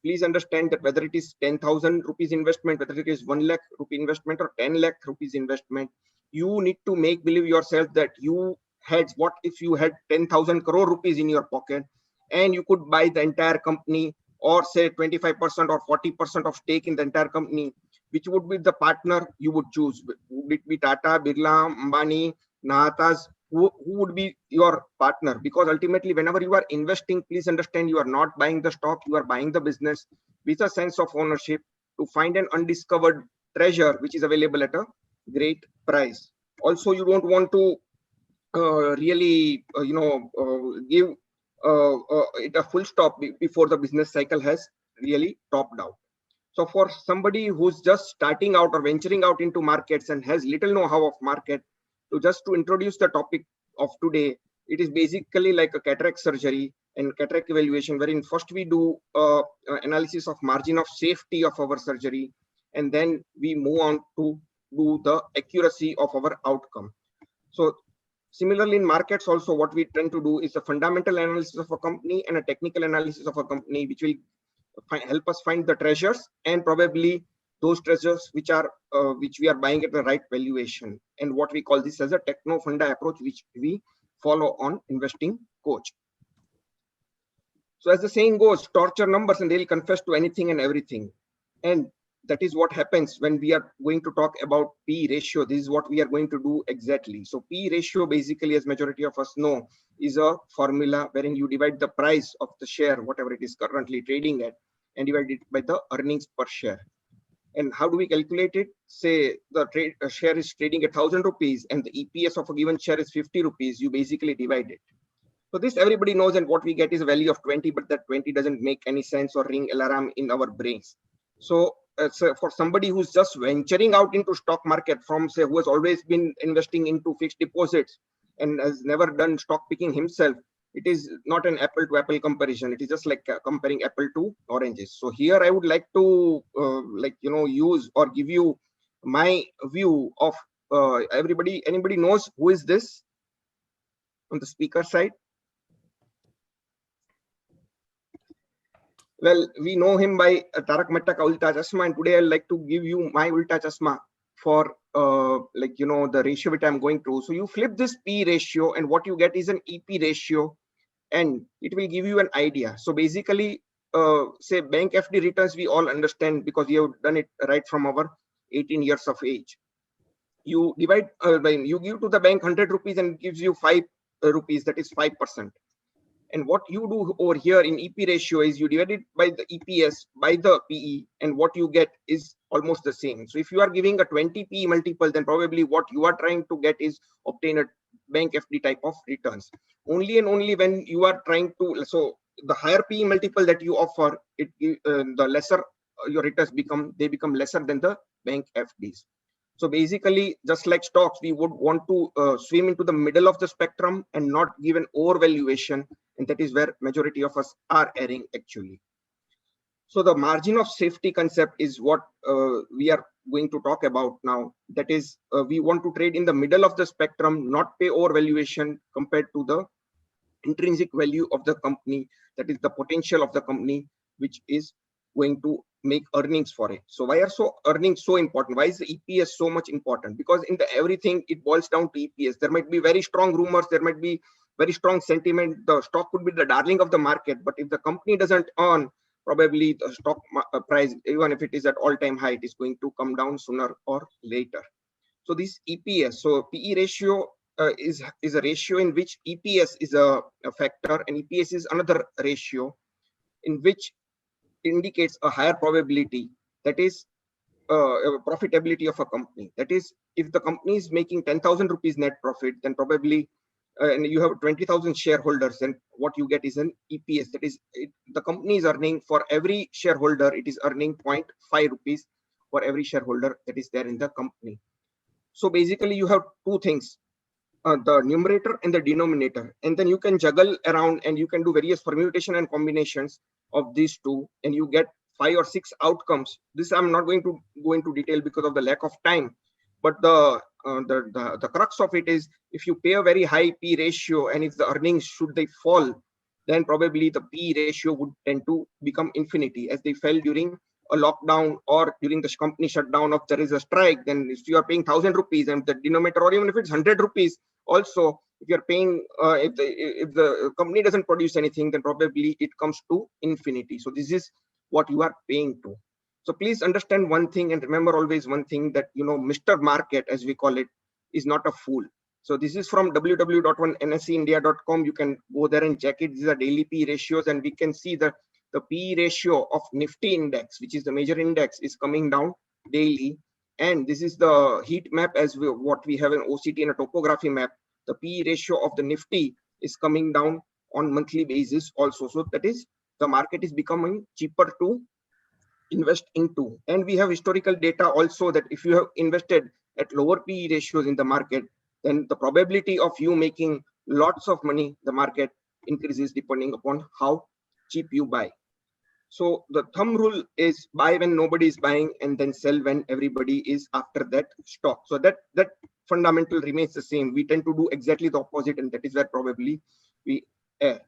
please understand that whether it is 10,000 rupees investment, whether it is 1 lakh rupee investment or 10 lakh rupees investment, you need to make believe yourself that you had, what if you had 10,000 crore rupees in your pocket and you could buy the entire company, or say 25% or 40% of stake in the entire company. Which would be the partner you would choose? Would it be Tata, Birla, Ambani, Nahatas? Who would be your partner? Because ultimately, whenever you are investing, please understand you are not buying the stock, you are buying the business with a sense of ownership to find an undiscovered treasure which is available at a great price. Also, you don't want to really, give it a full stop before the business cycle has really topped out. So for somebody who's just starting out or venturing out into markets and has little know-how of market, to introduce the topic of today, it is basically like a cataract surgery and cataract evaluation, wherein first we do analysis of margin of safety of our surgery, and then we move on to do the accuracy of our outcome. So similarly, in markets also, what we tend to do is a fundamental analysis of a company and a technical analysis of a company, which will help us find the treasures and probably those treasures which we are buying at the right valuation, and what we call this as a techno funda approach, which we follow on investing coach. So as the saying goes, torture numbers and they'll confess to anything and everything. And that is what happens when we are going to talk about P ratio. This is what we are going to do exactly. So P ratio, basically, as majority of us know, is a formula wherein you divide the price of the share, whatever it is currently trading at, and divide it by the earnings per share. And how do we calculate it? Say the share is trading at 1,000 rupees and the EPS of a given share is 50 rupees. You basically divide it. So this everybody knows, and what we get is a value of 20, but that 20 doesn't make any sense or ring alarm in our brains. So for somebody who's just venturing out into stock market, from say who has always been investing into fixed deposits and has never done stock picking himself, it is not an apple to apple comparison. It is just like comparing apple to oranges. So here I would like to use or give you my view of anybody knows who is this on the speaker side? Well, we know him by Tarak Mehta Ka Ulta Chashma, and today I'd like to give you my Ulta Chashma for the ratio which I'm going to. So you flip this P ratio and what you get is an EP ratio, and it will give you an idea. So basically, say bank FD returns, we all understand because we have done it right from our 18 years of age. You divide, you give to the bank 100 rupees and it gives you 5 rupees, that is 5%. And what you do over here in EP ratio is you divide it by the EPS by the PE, and what you get is almost the same. So if you are giving a 20 PE multiple, then probably what you are trying to get is obtain a bank FD type of returns. Only and only when you are trying to, so the higher PE multiple that you offer, the lesser your returns become, they become lesser than the bank FDs. So basically, just like stocks, we would want to swim into the middle of the spectrum and not give an overvaluation. And that is where majority of us are erring actually. So the margin of safety concept is what we are going to talk about now. That is, we want to trade in the middle of the spectrum, not pay overvaluation compared to the intrinsic value of the company. That is the potential of the company, which is going to make earnings for it. So why are earnings so important? Why is the EPS so much important? Because in the everything, it boils down to EPS. There might be very strong rumors, there might be very strong sentiment. The stock could be the darling of the market, but if the company doesn't earn, probably the stock price, even if it is at all-time high, it is going to come down sooner or later. So this EPS, so PE ratio is a ratio in which EPS is a factor, and EPS is another ratio in which indicates a higher probability, that is profitability of a company. That is, if the company is making 10,000 rupees net profit, then probably and you have 20,000 shareholders, then what you get is an EPS. That is, the company is earning, for every shareholder, it is earning 0.5 rupees for every shareholder that is there in the company. So basically you have two things, the numerator and the denominator, and then you can juggle around and you can do various permutation and combinations of these two, and you get 5 or 6 outcomes. This I'm not going to go into detail because of the lack of time, but the crux of it is, if you pay a very high P ratio and if the earnings should they fall, then probably the P ratio would tend to become infinity, as they fell during a lockdown or during the company shutdown. If there is a strike, then if you are paying 1,000 rupees and the denominator, or even if it's 100 rupees also, if you're paying, if the company doesn't produce anything, then probably it comes to infinity. So this is what you are paying to. So please understand one thing, and remember always one thing, that Mr. Market, as we call it, is not a fool. So this is from www.nseindia.com. You can go there and check it. These are daily P ratios, and we can see that the P ratio of Nifty index, which is the major index, is coming down daily. And this is the heat map, as what we have an OCT and a topography map. The P ratio of the Nifty is coming down on monthly basis also. So that is, the market is becoming cheaper to invest into. And we have historical data also that if you have invested at lower P ratios in the market, then the probability of you making lots of money, the market increases depending upon how cheap you buy. So the thumb rule is buy when nobody is buying and then sell when everybody is after that stock. So that fundamental remains the same. We tend to do exactly the opposite, and that is where probably we err.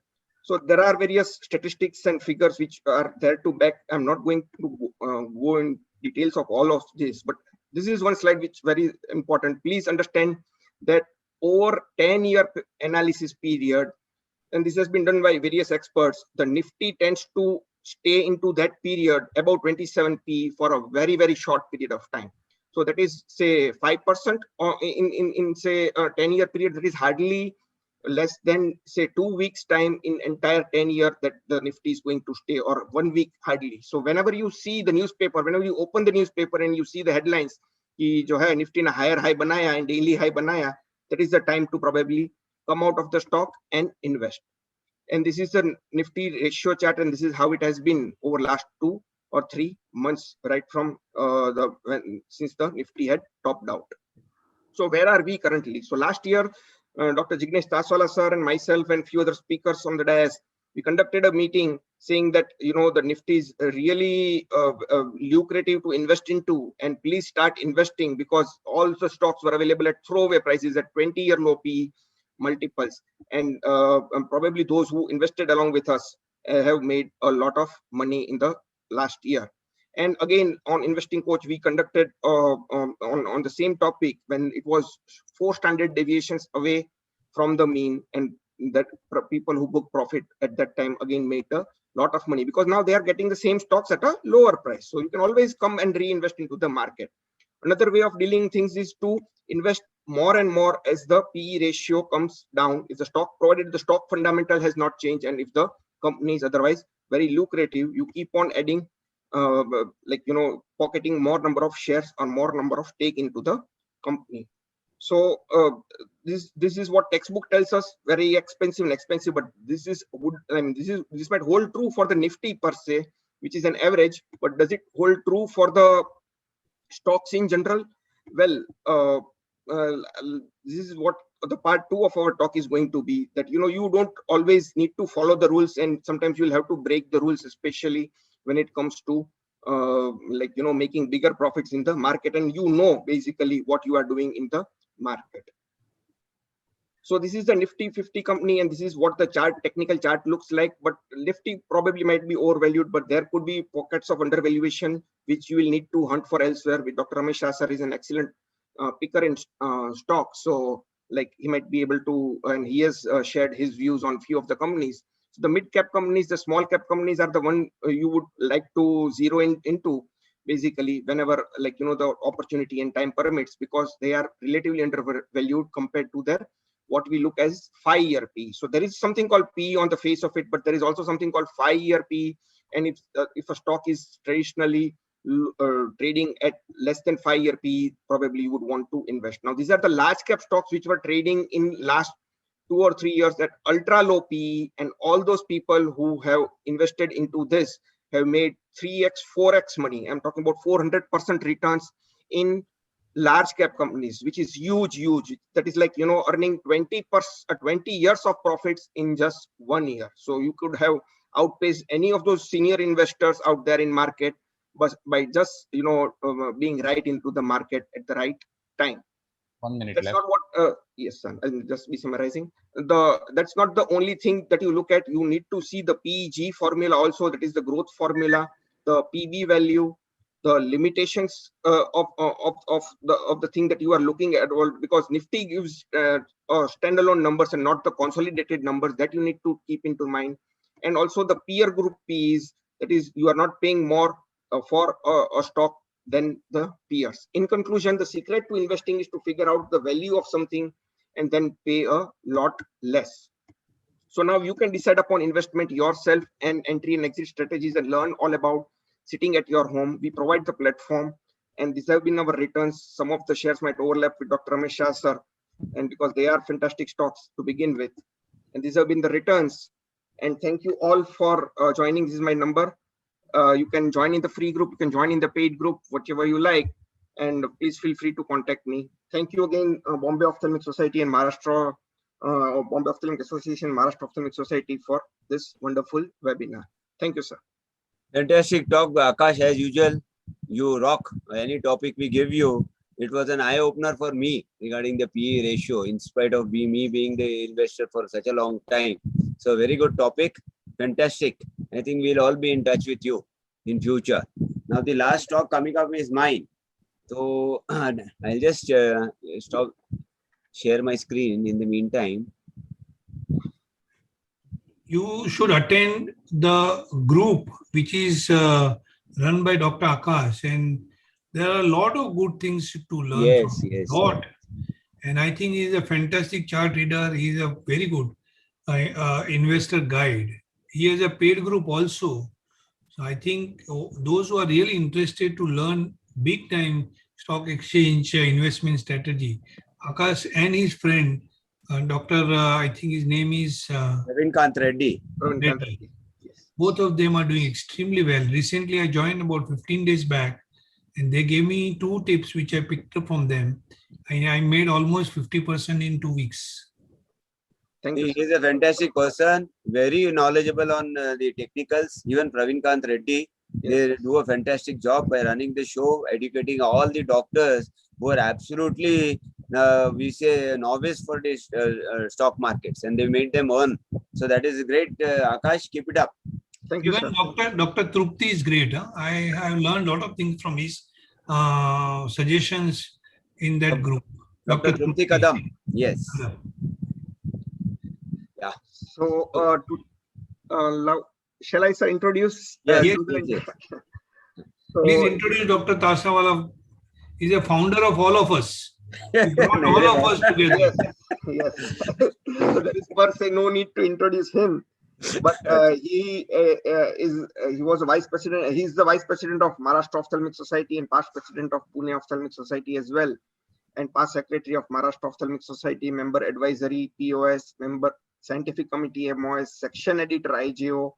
So there are various statistics and figures which are there to back. I'm not going to go in details of all of this, but this is one slide which is very important. Please understand that over 10-year analysis period, and this has been done by various experts, the Nifty tends to stay into that period about 27p for a very, very short period of time. So that is, say, 5% in say a 10-year period. That is hardly less than, say, 2 weeks time in entire 10-year that the Nifty is going to stay, or 1 week hardly. So whenever you see the newspaper, whenever you open the newspaper and you see the headlines, कि जो है Nifty ने higher high बनाया and daily high बनाया, that is the time to probably come out of the stock and invest. And this is the Nifty ratio chart, and this is how it has been over last 2 or 3 months, right from since the Nifty had topped out. So where are we currently? So last year, Dr. Jignesh Taswala sir and myself and few other speakers on the dais, we conducted a meeting saying that the Nifty is really lucrative to invest into, and please start investing, because all the stocks were available at throwaway prices at 20-year low PE multiples, and probably those who invested along with us have made a lot of money in the last year. And again, on Investing Coach, we conducted on the same topic when it was 4 standard deviations away from the mean, and that people who book profit at that time again made a lot of money, because now they are getting the same stocks at a lower price. So you can always come and reinvest into the market. Another way of dealing things is to invest more and more as the PE ratio comes down. If the stock, provided the stock fundamental has not changed, and if the company is otherwise very lucrative, you keep on adding pocketing more number of shares or more number of stake into the company. So this is what textbook tells us, very expensive, but this is good. I mean, this might hold true for the Nifty per se, which is an average, but does it hold true for the stocks in general? Well, this is what the part 2 of our talk is going to be, that you don't always need to follow the rules, and sometimes you'll have to break the rules, especially when it comes to making bigger profits in the market, and basically what you are doing in the market. So this is the Nifty 50 company, and this is what the technical chart looks like. But Nifty probably might be overvalued, but there could be pockets of undervaluation which you will need to hunt for elsewhere. With Dr. Ramesh Shah sir is an excellent picker in stock, so he might be able to, and he has shared his views on few of the companies. So the mid cap companies, the small cap companies are the one you would like to zero into, basically, whenever the opportunity and time permits, because they are relatively undervalued compared to their what we look as 5-year P. So there is something called P on the face of it, but there is also something called 5-year P. And if a stock is traditionally trading at less than 5-year P, probably you would want to invest. Now, these are the large cap stocks which were trading in last 2 or 3 years at ultra low P, and all those people who have invested into this have made 3x, 4x money. I'm talking about 400% returns in large cap companies, which is huge. That is like, earning 20 years of profits in just 1 year. So you could have outpaced any of those senior investors out there in market, but by just, being right into the market at the right time. 1 minute That's left. not what, yes, sir, I'll just be summarizing. That's not the only thing that you look at. You need to see the PEG formula also, that is the growth formula, the PB value, the limitations of the thing that you are looking at, all because Nifty gives standalone numbers and not the consolidated numbers, that you need to keep into mind. And also the peer group P's, that is, you are not paying more for a stock than the peers. In conclusion, the secret to investing is to figure out the value of something and then pay a lot less. So now you can decide upon investment yourself and entry and exit strategies and learn all about sitting at your home. We provide the platform, and these have been our returns. Some of the shares might overlap with Dr. Ramesh Shah sir, and because they are fantastic stocks to begin with, and these have been the returns. And thank you all for joining. This is my number. You can join in the free group, you can join in the paid group, whatever you like, and please feel free to contact me. Thank you again, Bombay Ophthalmic Society and Maharashtra, Bombay Ophthalmic Association, Maharashtra Ophthalmic Society for this wonderful webinar. Thank you, sir. Fantastic talk, Akash, as usual. You rock any topic we give you. It was an eye-opener for me regarding the PE ratio, in spite of me being the investor for such a long time. So very good topic. Fantastic. I think we'll all be in touch with you in future. Now the last talk coming up is mine. So I'll just share my screen in the meantime. You should attend the group which is run by Dr. Akash, and there are a lot of good things to learn Yes, from. yes. Lot. And I think he's a fantastic chart reader. He's a very good investor guide. He has a paid group also. So I think those who are really interested to learn big time stock exchange investment strategy, Akash and his friend, Dr. I think his name is Ravinkant Reddy. Reddy. Both of them are doing extremely well. Recently, I joined about 15 days back, and they gave me 2 tips which I picked up from them. I made almost 50% in 2 weeks. Thank you. He is a fantastic person, very knowledgeable on the technicals. Even Ravinkant Reddy, they do a fantastic job by running the show, educating all the doctors who are absolutely, we say, novice for this stock markets, and they made them earn. So that is great. Akash, keep it up. Thank you, Even sir. Dr. Trupti is great. Huh? I have learned a lot of things from his suggestions in that group. Dr. Trupti Kadam. Yes. Yeah. So, shall I, sir, introduce? Yes, yes, yes. So, Please introduce Dr. Tasawala. He's a founder of all of us. He brought all of us together. yes. So there is per se no need to introduce him, but he was a vice president. He's the vice president of Maharashtra Ophthalmic Society and past president of Pune Ophthalmic Society as well, and past secretary of Maharashtra Ophthalmic Society, member advisory POS, member scientific committee MOS, section editor IGO,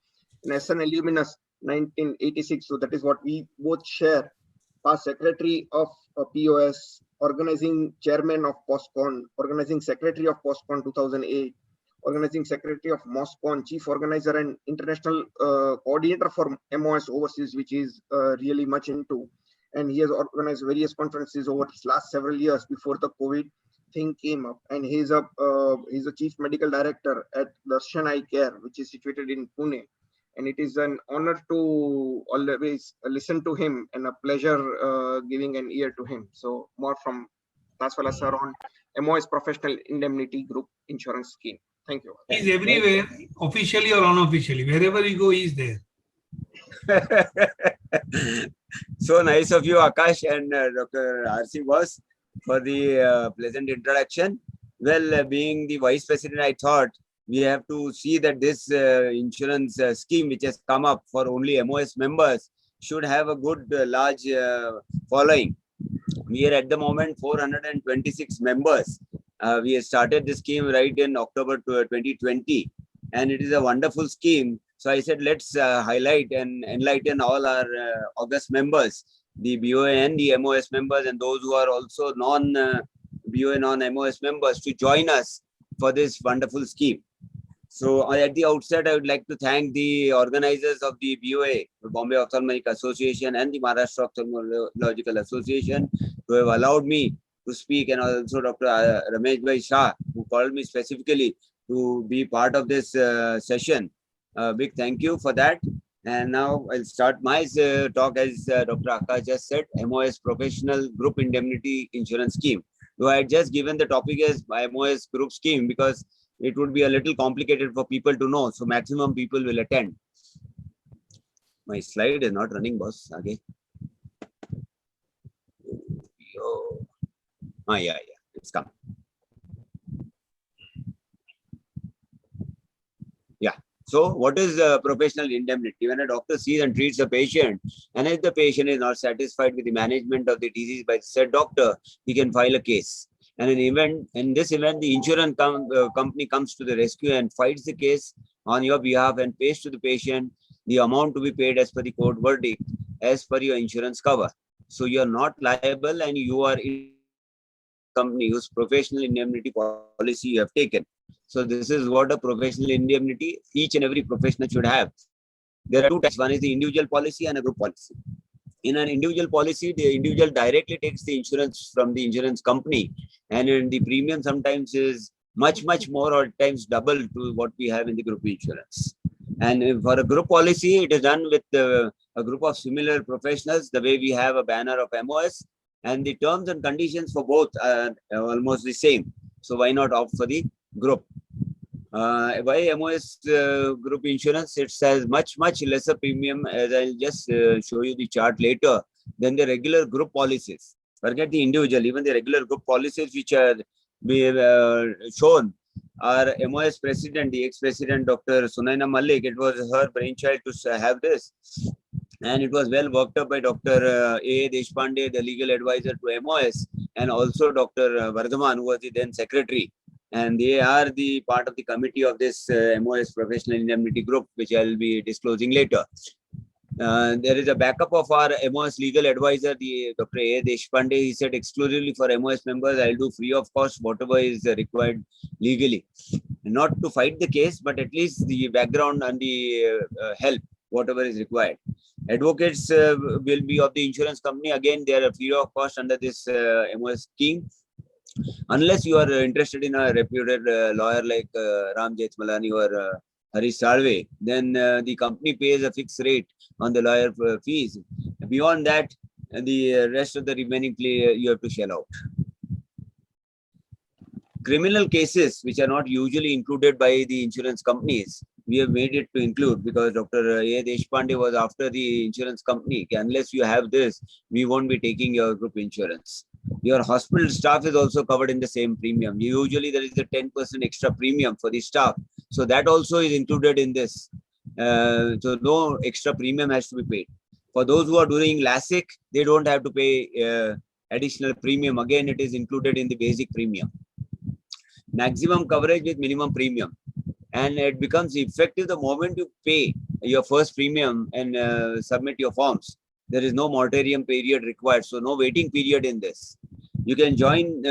and SN Illuminus 1986. So that is what we both share. Past secretary of POS, organizing chairman of POSCON, organizing secretary of POSCON 2008, organizing secretary of MOSCON, chief organizer and international coordinator for MOS overseas, which is really much into. And he has organized various conferences over his last several years before the COVID thing came up. And he's a chief medical director at Darshan Eye Care, which is situated in Pune. And it is an honor to always listen to him and a pleasure giving an ear to him. So more from Taswala sir on MOS Professional Indemnity Group Insurance Scheme. Thank you. He's everywhere, officially or unofficially. Wherever you go, he's there. So nice of you, Akash and Dr. R.C. Boss, for the pleasant introduction. Well, being the vice president, I thought we have to see that this insurance scheme which has come up for only MOS members should have a good large following. We are at the moment 426 members. We have started this scheme right in October 2020, and it is a wonderful scheme. So I said, let's highlight and enlighten all our August members, the BOA and the MOS members, and those who are also non-BOA, non-MOS members, to join us for this wonderful scheme. So at the outset, I would like to thank the organizers of the BOA, Bombay Ophthalmic Association, and the Maharashtra Ophthalmological Association, who have allowed me to speak, and also Dr. Ramesh Bhai Shah, who called me specifically to be part of this session. Big thank you for that. And now I'll start my talk. As Dr. Akash just said, MOS Professional Group Indemnity Insurance Scheme. So I had just given the topic as MOS Group Scheme because it would be a little complicated for people to know. So maximum people will attend. My slide is not running, boss. Okay. Yeah, it's come. Yeah. So what is professional indemnity? When a doctor sees and treats a patient, and if the patient is not satisfied with the management of the disease by said doctor, he can file a case. And in this event, the insurance company comes to the rescue and fights the case on your behalf and pays to the patient the amount to be paid as per the court verdict, as per your insurance cover. So you are not liable, and you are in company whose professional indemnity policy you have taken. So this is what a professional indemnity each and every professional should have. There are two types. One is the individual policy and a group policy. In an individual policy, the individual directly takes the insurance from the insurance company, and the premium sometimes is much more, or at times double to what we have in the group insurance. And for a group policy, it is done with a group of similar professionals, the way we have a banner of MOS, and the terms and conditions for both are almost the same. So why not opt for the group? Why MOS group insurance? It has much lesser premium, as I'll just show you the chart later, than the regular group policies. Forget the individual, even the regular group policies which are shown. Our MOS president, the ex-president Dr. Sunaina Malik, it was her brainchild to have this. And it was well worked up by Dr. A. Deshpande, the legal advisor to MOS, and also Dr. Vardhaman, who was the then secretary. And they are the part of the committee of this MOS Professional Indemnity Group, which I'll be disclosing later. There is a backup of our MOS legal advisor, the Dr. A. Deshpande. He said exclusively for MOS members, I'll do free of cost whatever is required legally. Not to fight the case, but at least the background and the help, whatever is required. Advocates will be of the insurance company. Again, they are free of cost under this MOS scheme. Unless you are interested in a reputed lawyer like Ram Jethmalani or Harish Salve, then the company pays a fixed rate on the lawyer fees. Beyond that, the rest of the remaining you have to shell out. Criminal cases which are not usually included by the insurance companies, we have made it to include because Dr. A. Deshpande was after the insurance company. Unless you have this, we won't be taking your group insurance. Your hospital staff is also covered in the same premium. Usually there is a 10% extra premium for the staff. So that also is included in this. So no extra premium has to be paid. For those who are doing LASIK, they don't have to pay additional premium. Again, it is included in the basic premium. Maximum coverage with minimum premium. And it becomes effective the moment you pay your first premium and submit your forms. There is no moratorium period required. So no waiting period in this. You can join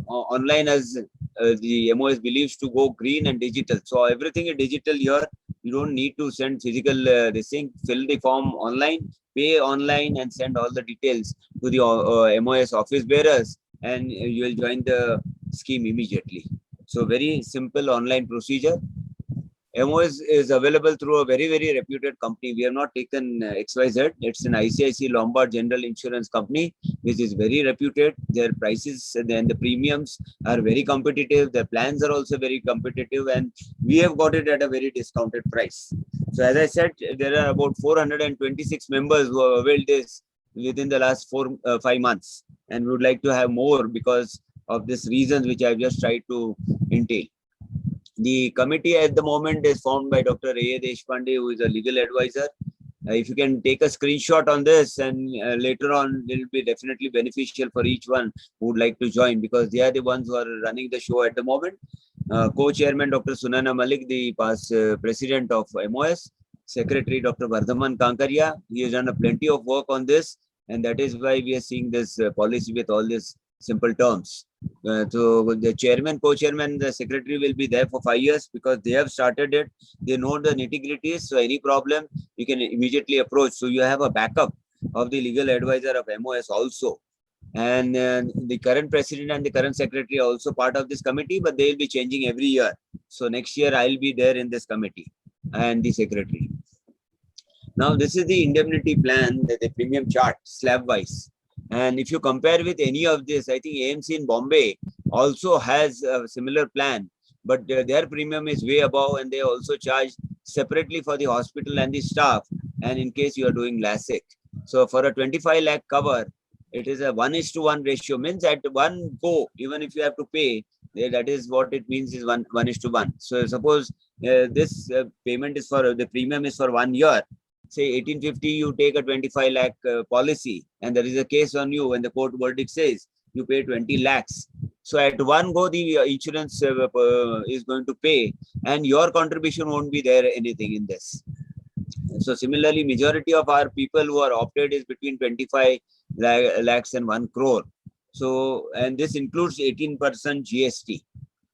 online as the MOS believes to go green and digital. So everything is digital here. You don't need to send physical this thing. Fill the form online, pay online, and send all the details to the MOS office bearers, and you will join the scheme immediately. So very simple online procedure. MOS is available through a very reputed company. We have not taken XYZ. It's an ICICI Lombard General Insurance Company, which is very reputed. Their prices and the premiums are very competitive. Their plans are also very competitive, and we have got it at a very discounted price. So as I said, there are about 426 members who have availed this within the last 5 months, and we would like to have more because of these reasons which I have just tried to entail. The committee at the moment is formed by Dr. A. Deshpande, who is a legal advisor. If you can take a screenshot on this, and later on it will be definitely beneficial for each one who would like to join, because they are the ones who are running the show at the moment. Co-chairman Dr. Sunaina Malik, the past president of MOS. secretary, Dr. Vardhaman Kankaria. He has done a plenty of work on this, and that is why we are seeing this policy with all these simple terms. So the chairman, co-chairman, the secretary will be there for 5 years because they have started it. They know the nitty-gritties. So any problem, you can immediately approach. So you have a backup of the legal advisor of MOS also. And the current president and the current secretary are also part of this committee, but they will be changing every year. So next year I'll be there in this committee and the secretary. Now this is the indemnity plan, the premium chart slab wise. And if you compare with any of this, I think AMC in Bombay also has a similar plan, but their premium is way above, and they also charge separately for the hospital and the staff. And in case you are doing LASIK, so for a 25 lakh cover, it is a 1:1 ratio, means at one go, even if you have to pay, that is what it means is 1:1. So suppose this payment is for the premium is for 1 year. Say 1850, you take a 25 lakh policy, and there is a case on you when the court verdict says you pay 20 lakhs. So at one go, the insurance is going to pay, and your contribution won't be there anything in this. So similarly, majority of our people who are opted is between 25 lakhs and 1 crore. So, and this includes 18% GST.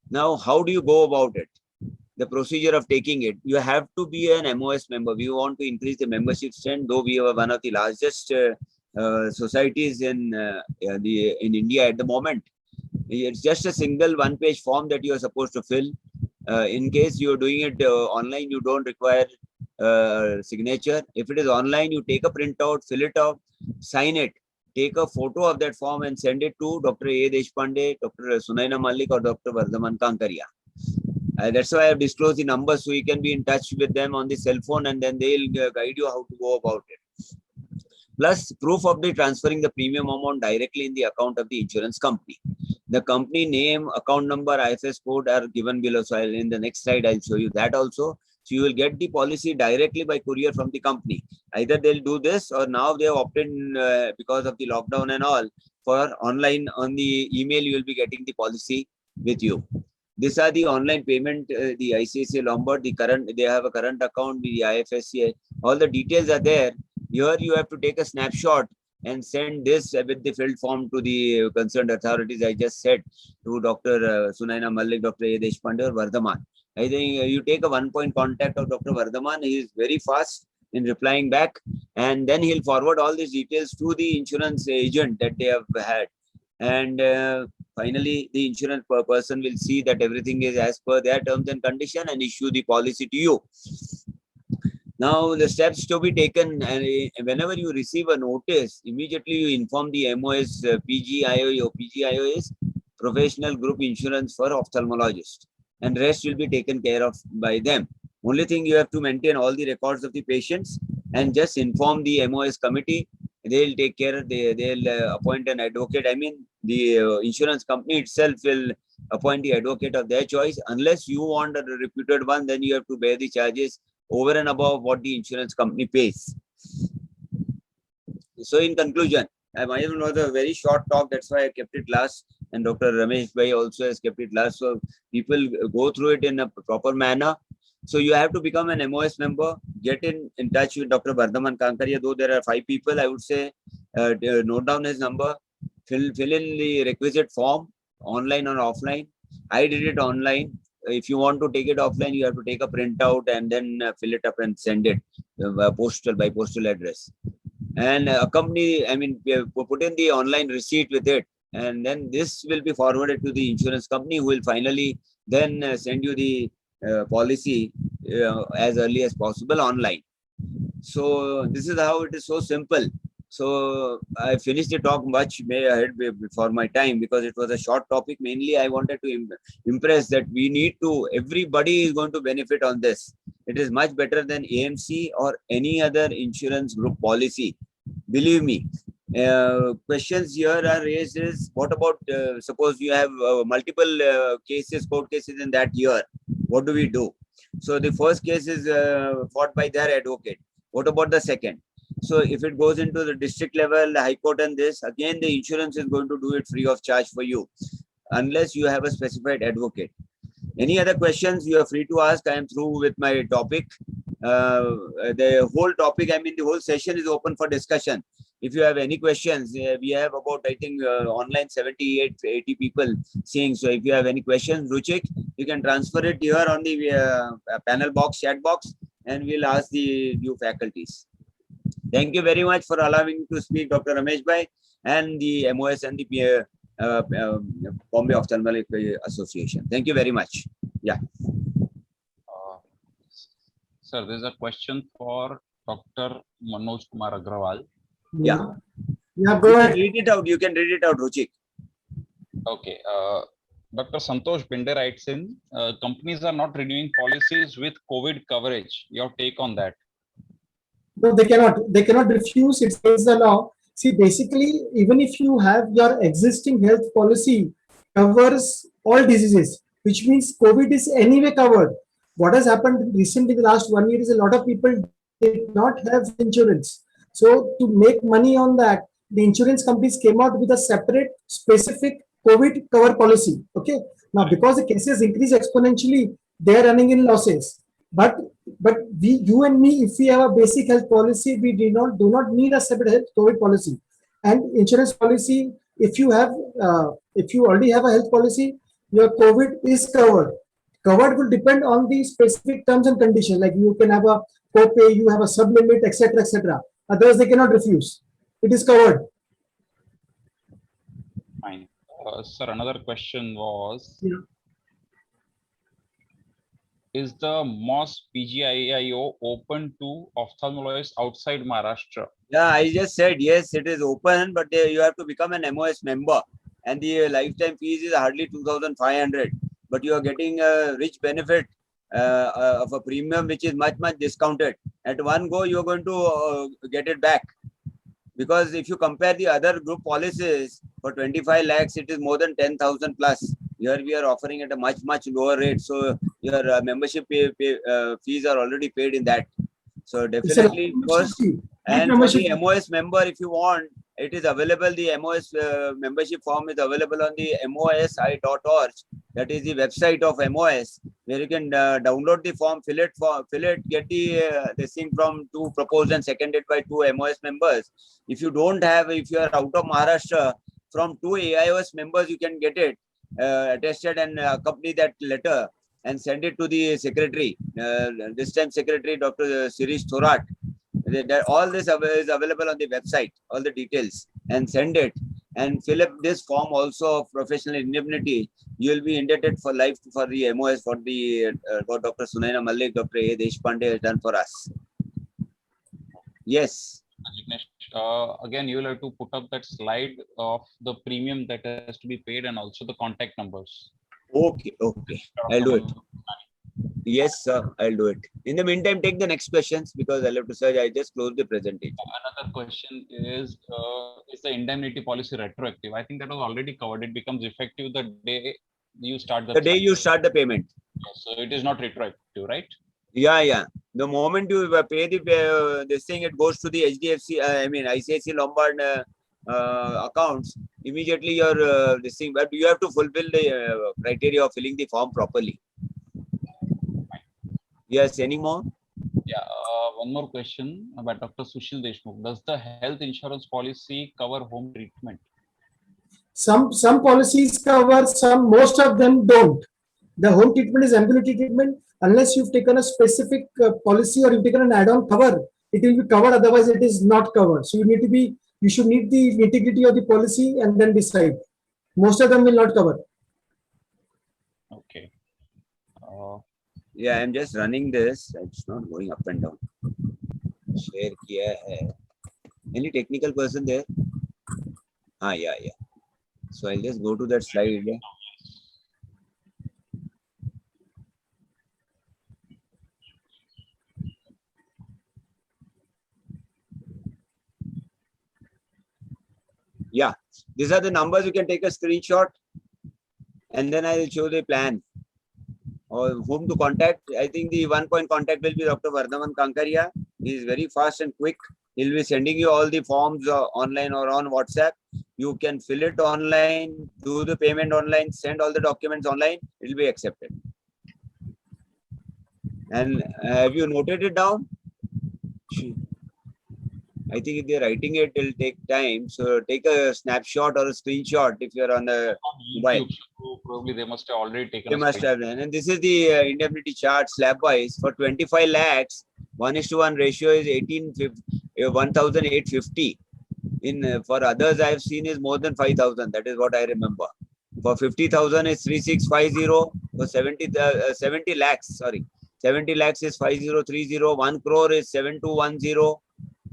Now, how do you go about it? The procedure of taking it, you have to be an MOS member. We want to increase the membership strength, though we are one of the largest societies in India at the moment. It's just a single one-page form that you are supposed to fill. In case you are doing it online, you don't require signature. If it is online, you take a printout, fill it out, sign it, take a photo of that form and send it to Dr. A. Deshpande, Dr. Sunaina Malik, or Dr. Vardhaman Kankaria. That's why I have disclosed the numbers, so you can be in touch with them on the cell phone, and then they'll guide you how to go about it. Plus, proof of the transferring the premium amount directly in the account of the insurance company. The company name, account number, IFS code are given below. So in the next slide, I'll show you that also. So you will get the policy directly by courier from the company. Either they'll do this, or now they have opted because of the lockdown and all, for online on the email, you will be getting the policy with you. These are the online payment, the ICICI Lombard, the current, they have a current account, the IFSC, all the details are there. Here you have to take a snapshot and send this with the filled form to the concerned authorities. I just said to Dr. Sunaina Malik, Dr. A. Deshpande, or Vardhaman. I think you take a one-point contact of Dr. Vardhaman. He is very fast in replying back, and then he'll forward all these details to the insurance agent that they have had. And finally, the insurance person will see that everything is as per their terms and condition and issue the policy to you. Now, the steps to be taken, and whenever you receive a notice, immediately you inform the MOS PGIO. PGIO is Professional Group Insurance for Ophthalmologists, and rest will be taken care of by them. Only thing, you have to maintain all the records of the patients and just inform the MOS committee. They'll take care, they'll appoint an advocate. I mean, the insurance company itself will appoint the advocate of their choice. Unless you want a reputed one, then you have to bear the charges over and above what the insurance company pays. So in conclusion, I might have a very short talk, that's why I kept it last, and Dr. Ramesh Bhai also has kept it last, so people go through it in a proper manner. So you have to become an MOS member, get in touch with Dr. Vardhaman Kankaria. Though there are 5 people, I would say note down his number, fill in the requisite form, online or offline. I did it online. If you want to take it offline, you have to take a printout and then fill it up and send it by postal address. And accompany, I mean, put in the online receipt with it. And then this will be forwarded to the insurance company, who will finally then send you the policy as early as possible online. So this is how it is, so simple. So I finished the talk much ahead before my time, because it was a short topic. Mainly I wanted to impress that we need to, everybody is going to benefit on this. It is much better than AMC or any other insurance group policy. Believe me. Questions here are raised is, what about suppose you have multiple cases, court cases in that year, what do we do? So the first case is fought by their advocate. What about the second? So if it goes into the district level, the High Court, and this, again the insurance is going to do it free of charge for you, unless you have a specified advocate. Any other questions, you are free to ask. I am through with my topic. the whole topic, I mean, the whole session is open for discussion. If you have any questions, we have about, I think, online 78, 80 people seeing. So if you have any questions, Ruchik, you can transfer it here on the panel box, chat box, and we'll ask the new faculties. Thank you very much for allowing me to speak, Dr. Ramesh Bhai, and the MOS and the Bombay Ophthalmic Association. Thank you very much. Sir, there's a question for Dr. Manoj Kumar Agrawal. Yeah. Yeah, You go can ahead. read it out. You can read it out, Ruchik. Okay. Dr. Santosh Binde writes in, companies are not renewing policies with COVID coverage. Your take on that? No, they cannot refuse. It's against the law. See, basically, even if you have your existing health policy covers all diseases, which means COVID is anyway covered. What has happened recently in the last 1 year is a lot of people did not have insurance. So to make money on that, the insurance companies came out with a separate specific COVID cover policy. Okay. Now, because the cases increase exponentially, they are running in losses. But you and me, if we have a basic health policy, we do not need a separate health COVID policy. And insurance policy, if you already have a health policy, your COVID is covered. Covered will depend on the specific terms and conditions. Like you can have a co-pay, you have a sublimit, etc., etc. Otherwise, they cannot refuse. It is covered. Fine. Sir, another question was, Yeah. is the MOS PGIO open to ophthalmologists outside Maharashtra? Yeah, I just said, yes, it is open, but you have to become an MOS member. And the lifetime fees is hardly 2,500. But you are getting a rich benefit of a premium, which is much, much discounted. At one go, you are going to get it back. Because if you compare the other group policies, for 25 lakhs, it is more than 10,000 plus. Here we are offering at a much, much lower rate. So your membership fees are already paid in that. So definitely first, and for the MOS member, if you want, it is available. The MOS membership form is available on the mosi.org. That is the website of MOS, where you can download the form, fill it, get the this thing from two proposed and seconded by two MOS members. If you don't have, if you are out of Maharashtra, from two AIOS members, you can get it attested and accompany that letter and send it to the secretary. This time secretary, Dr. Sirish Thorat. All this is available on the website, all the details, and send it and fill up this form also of professional indemnity. You will be indebted for life for the MOS for the what Dr. Sunaina Malik, Dr. A. Deshpande has done for us. Yes. Jignesh, again, you will have to put up that slide of the premium that has to be paid and also the contact numbers. Okay, okay. I'll do it. Yes, sir, I'll do it. In the meantime, take the next questions because I'll have to search. I just closed the presentation. Another question is the indemnity policy retroactive? I think that was already covered. It becomes effective the day you start the day you start the payment. So it is not retroactive, right? Yeah, yeah. The moment you pay the this thing, it goes to the HDFC, I mean ICICI Lombard accounts. Immediately your this thing, but you have to fulfill the criteria of filling the form properly. Yes, any more? Yeah, one more question about Dr. Sushil Deshmukh. Does the health insurance policy cover home treatment? Some policies cover, most of them don't. The home treatment is ambulatory treatment. Unless you've taken a specific policy or you've taken an add-on cover, it will be covered. Otherwise, it is not covered. So you should need the integrity of the policy and then decide. Most of them will not cover. Okay. Yeah, I'm just running this. It's not going up and down. Share kiya hai. Any technical person there? Ah, yeah. So I'll just go to that slide. Yeah. Yeah, these are the numbers. You can take a screenshot and then I will show the plan or whom to contact. I think the one point contact will be Dr. Vardhaman Kankaria. He is very fast and quick. He'll be sending you all the forms online or on WhatsApp. You can fill it online, do the payment online, send all the documents online. It will be accepted. And have you noted it down? I think if they're writing it, it'll take time. So take a snapshot or a screenshot if you're on the On mobile. YouTube, so probably they must have already taken They a must screenshot. have done. And this is the indemnity chart slab wise for 25 lakhs. 1:1 ratio is 1,850. In for others, I've seen is more than 5,000. That is what I remember. For 50,000 is 3,650. For 70 lakhs, sorry, 70 lakhs is 5,030. 1 crore is 7,210.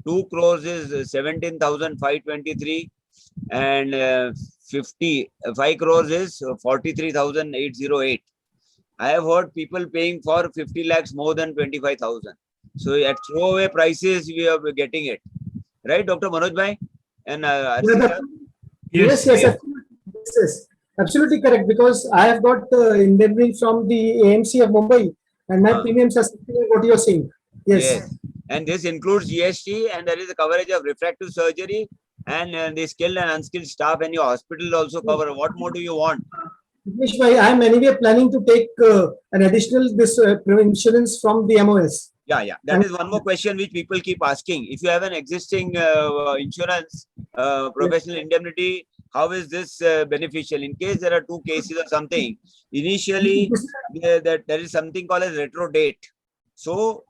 2 crores is 17,523, and 5 crores is 43,808. I have heard people paying for 50 lakhs more than 25,000. So at throwaway prices, we are getting it. Right, Dr. Manoj Bhai? And Yeah, RC sir? yes, Yes. absolutely. Yes, absolutely correct. Because I have got indemnity from the AMC of Mumbai, and my premiums are something like what you are saying. Yes. Yes. And this includes GST, and there is a coverage of refractive surgery, and the skilled and unskilled staff, and your hospital also cover. What more do you want? Vignesh bhai, I am anyway planning to take an additional this insurance from the MOS. Yeah. That is one more question which people keep asking. If you have an existing insurance, professional indemnity, how is this beneficial? In case there are two cases or something, initially there is something called as retro date. So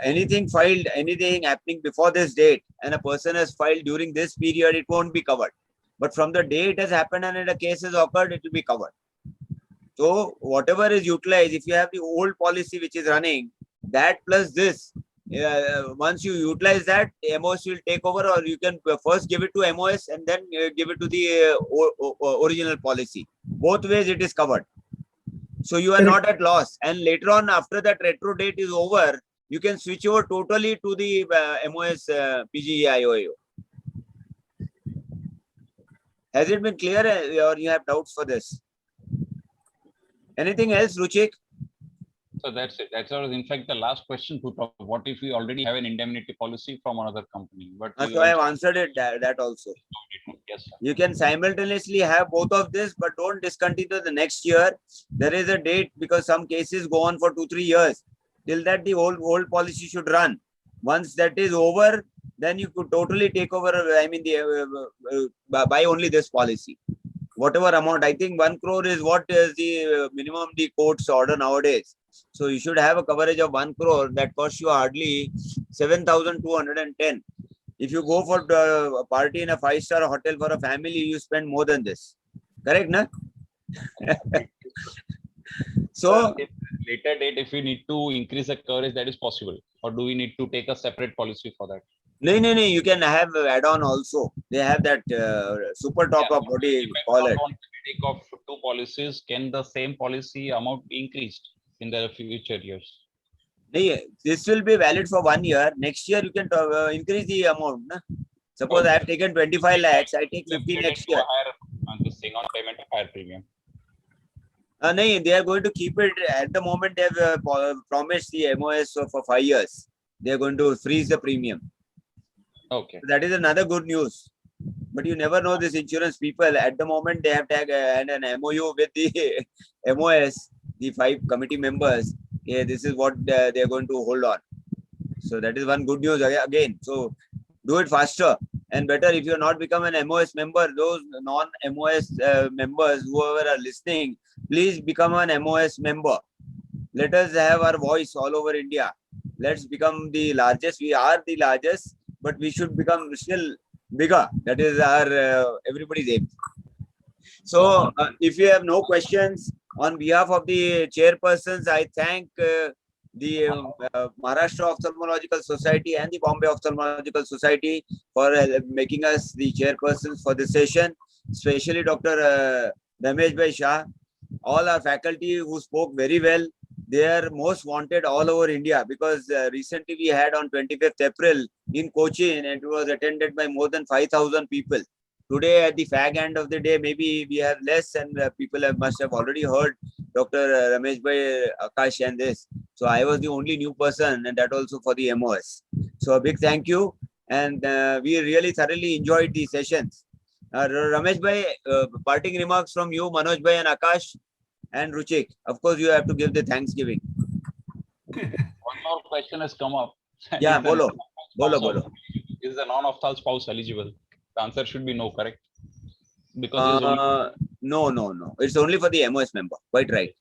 anything filed, anything happening before this date, and a person has filed during this period, it won't be covered. But from the day it has happened and a case has occurred, it will be covered. So whatever is utilized, if you have the old policy which is running, that plus this, once you utilize that, MOS will take over, or you can first give it to MOS and then give it to the original policy. Both ways it is covered. So you are not at loss. And later on, after that retro date is over, you can switch over totally to the MOS PGEIOAO. Has it been clear, or you have doubts for this? Anything else, Ruchik? So that's it. That's all. In fact, the last question put up, what if we already have an indemnity policy from another company? But we So I have also- answered it, that also. Yes, sir. You can simultaneously have both of this, but don't discontinue the next year. There is a date because some cases go on for 2-3 years. Till that, the old policy should run. Once that is over, then you could totally take over. I mean, buy only this policy. Whatever amount, I think 1 crore is what is the minimum the courts order nowadays. So you should have a coverage of 1 crore that costs you hardly 7,210. If you go for a party in a 5-star hotel for a family, you spend more than this. Correct, na? So, If later date, if we need to increase the coverage, that is possible, or do we need to take a separate policy for that? no, you can have add-on also. They have that super top up, what do you If I call don't it? want to take off 2 policies, can the same policy amount be increased in the future years? This will be valid for 1 year. Next year, you can increase the amount. Na? Suppose I have taken 25 lakhs, I take 50 next year. This thing on payment of higher premium. No, they are going to keep it at the moment. They have promised the MOS for 5 years. They are going to freeze the premium. Okay. That is another good news. But you never know this insurance people. At the moment, they have and an MOU with the MOS, the 5 committee members. Yeah, this is what they are going to hold on. So that is one good news again. So do it faster and better. If you are not become an MOS member, those non-MOS members, whoever are listening, please become an MOS member. Let us have our voice all over India. Let's become the largest. We are the largest, but we should become still bigger. That is our everybody's aim. So if you have no questions, on behalf of the chairpersons, I thank the Maharashtra Ophthalmological Society and the Bombay Ophthalmological Society for making us the chairpersons for this session, especially Dr. Ramesh Bhai Shah, all our faculty who spoke very well. They are most wanted all over India because recently we had on 25th April in Cochin and it was attended by more than 5,000 people. Today at the fag end of the day, maybe we have less and people must have already heard Dr. Ramesh Bhai, Akash and this. So I was the only new person and that also for the MOS. So a big thank you. And we really thoroughly enjoyed the sessions. Ramesh Bhai, parting remarks from you, Manoj Bhai and Akash and Ruchik. Of course, you have to give the Thanksgiving. One more question has come up. Yeah, Is the bolo. Bolo, non-spouse bolo. Is the non-optal spouse eligible? The answer should be no, correct? Because it's only No. It's only for the MOS member. Quite right.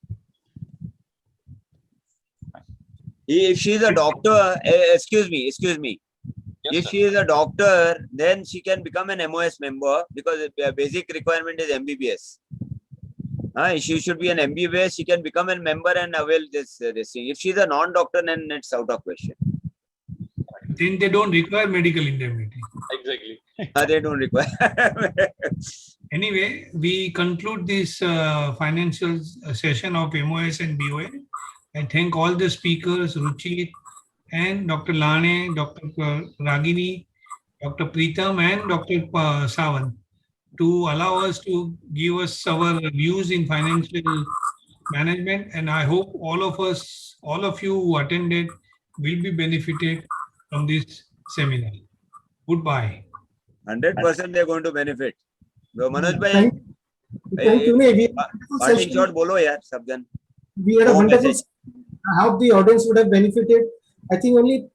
If she is a doctor, excuse me. yes, If sir. she is a doctor, then she can become an MOS member because the basic requirement is MBBS. If she should be an MBBS, she can become a member and avail this thing. If she is a non-doctor, then it's out of question. Then they don't require medical indemnity. Exactly. They don't require. Anyway, we conclude this financial session of MOS and BOA. I thank all the speakers, Ruchit and Dr. Lane, Dr. Ragini, Dr. Preetham and Dr. Sawan to allow us to give us our views in financial management. And I hope all of you who attended will be benefited from this seminar. Goodbye. 100% they're going to benefit. So Manoj bhai, Thank you. We had a wonderful parting session. shot bolo yaar, sab jan. We had a No wonderful message. session. I hope the audience would have benefited. I think only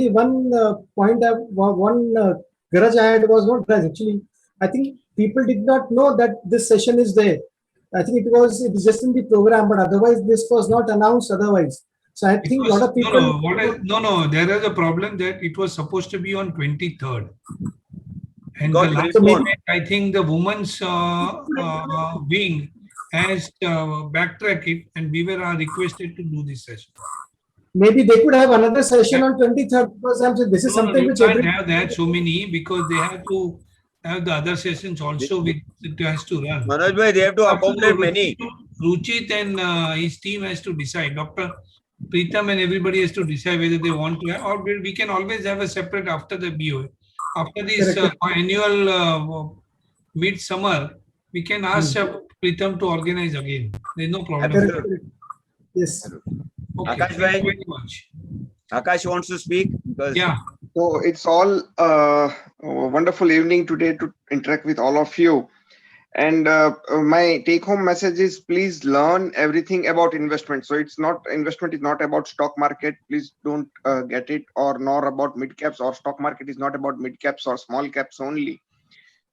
one point, one garage I had was not garage. Actually, I think people did not know that this session is there. I think it was just in the program, but otherwise this was not announced otherwise. So I think a lot of people. No, there is a problem that it was supposed to be on 23rd. And Got the last postponed. moment, I think the women's wing has backtracked it, and we were requested to do this session. Maybe they could have another session on 23rd because I'm saying this is something you which can't have that so many because they have to have the other sessions also which it has to run. Manoj bhai, they have to accommodate many. Ruchit and his team has to decide. Dr. Preetham and everybody has to decide whether they want to have, or we can always have a separate after the BOA. After this annual mid-summer, we can ask Preetham to organize again. There's no problem. Absolutely. Yes. Okay, Akash thank you bhai. very much. Akash wants to speak because Yeah. So it's all a wonderful evening today to interact with all of you. And my take-home message is please learn everything about investment. So it's not investment is not about stock market. Please don't get it, or nor about mid caps, or stock market is not about mid caps or small caps only.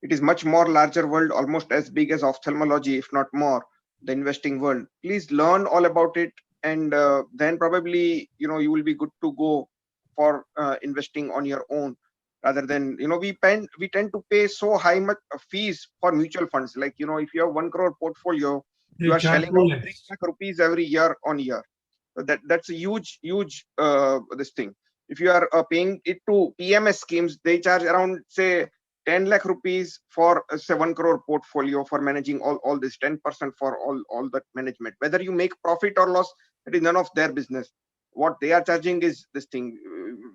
It is much more larger world, almost as big as ophthalmology, if not more, the investing world. Please learn all about it, and then probably you will be good to go for investing on your own, rather than we tend to pay so high much fees for mutual funds. Like if you have 1 crore portfolio, you are shelling out 3 lakh rupees every year on year. So that's a huge this thing. If you are paying it to PMS schemes, they charge around say 10 lakh rupees for say 1 crore portfolio for managing all this, 10% for all that management. Whether you make profit or loss, it is none of their business. What they are charging is this thing.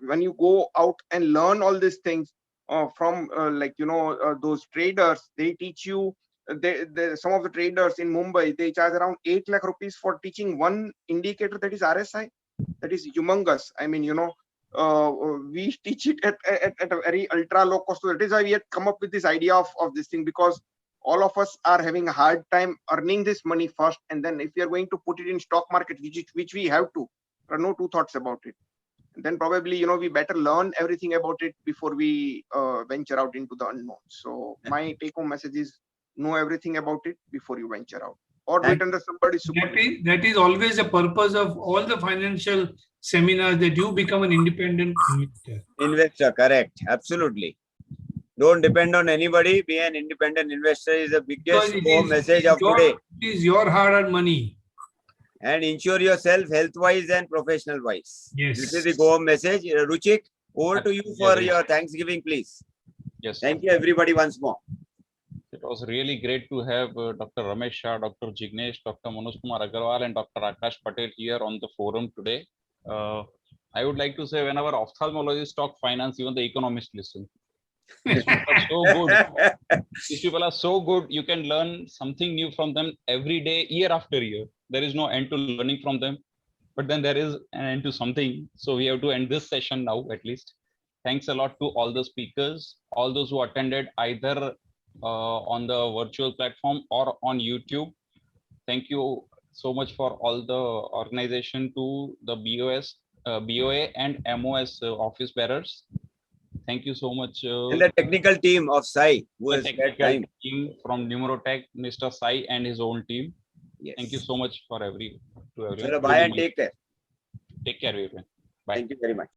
When you go out and learn all these things from those traders, they teach you. Some of the traders in Mumbai, they charge around 8 lakh rupees for teaching one indicator, that is RSI. That is humongous. I mean, we teach it at a very ultra low cost. So that is why we had come up with this idea of this thing, because all of us are having a hard time earning this money first, and then if we are going to put it in stock market, which we have to, there are no two thoughts about it. And then probably we better learn everything about it before we venture out into the unknown. So my take-home message is know everything about it before you venture out, or wait under somebody super. That is always the purpose of all the financial seminars, that you become an independent investor. Correct. Absolutely. Don't depend on anybody. Be an independent investor is the biggest message of today. It is your hard-earned money. And insure yourself health-wise and professional-wise. Yes. This is the go-home message. Ruchik, over to you for your Thanksgiving, please. Yes. Thank you, everybody, once more. It was really great to have Dr. Ramesh Shah, Dr. Jignesh, Dr. Manoj Kumar Agarwal, and Dr. Akash Patel here on the forum today. I would like to say, whenever ophthalmologists talk finance, even the economists listen. These people are so good. These people are so good. You can learn something new from them every day, year after year. There is no end to learning from them, but then there is an end to something. So we have to end this session now, at least. Thanks a lot to all the speakers, all those who attended either on the virtual platform or on YouTube. Thank you so much for all the organization to the BOS, BOA and MOS office bearers. Thank you so much. And the technical team of Sai, who The has spent technical time. team from Numerotech, Mr. Sai and his own team. Yes. Thank you so much for everyone. Chalo, bye and take care. Take care, everyone. Bye. Thank you very much.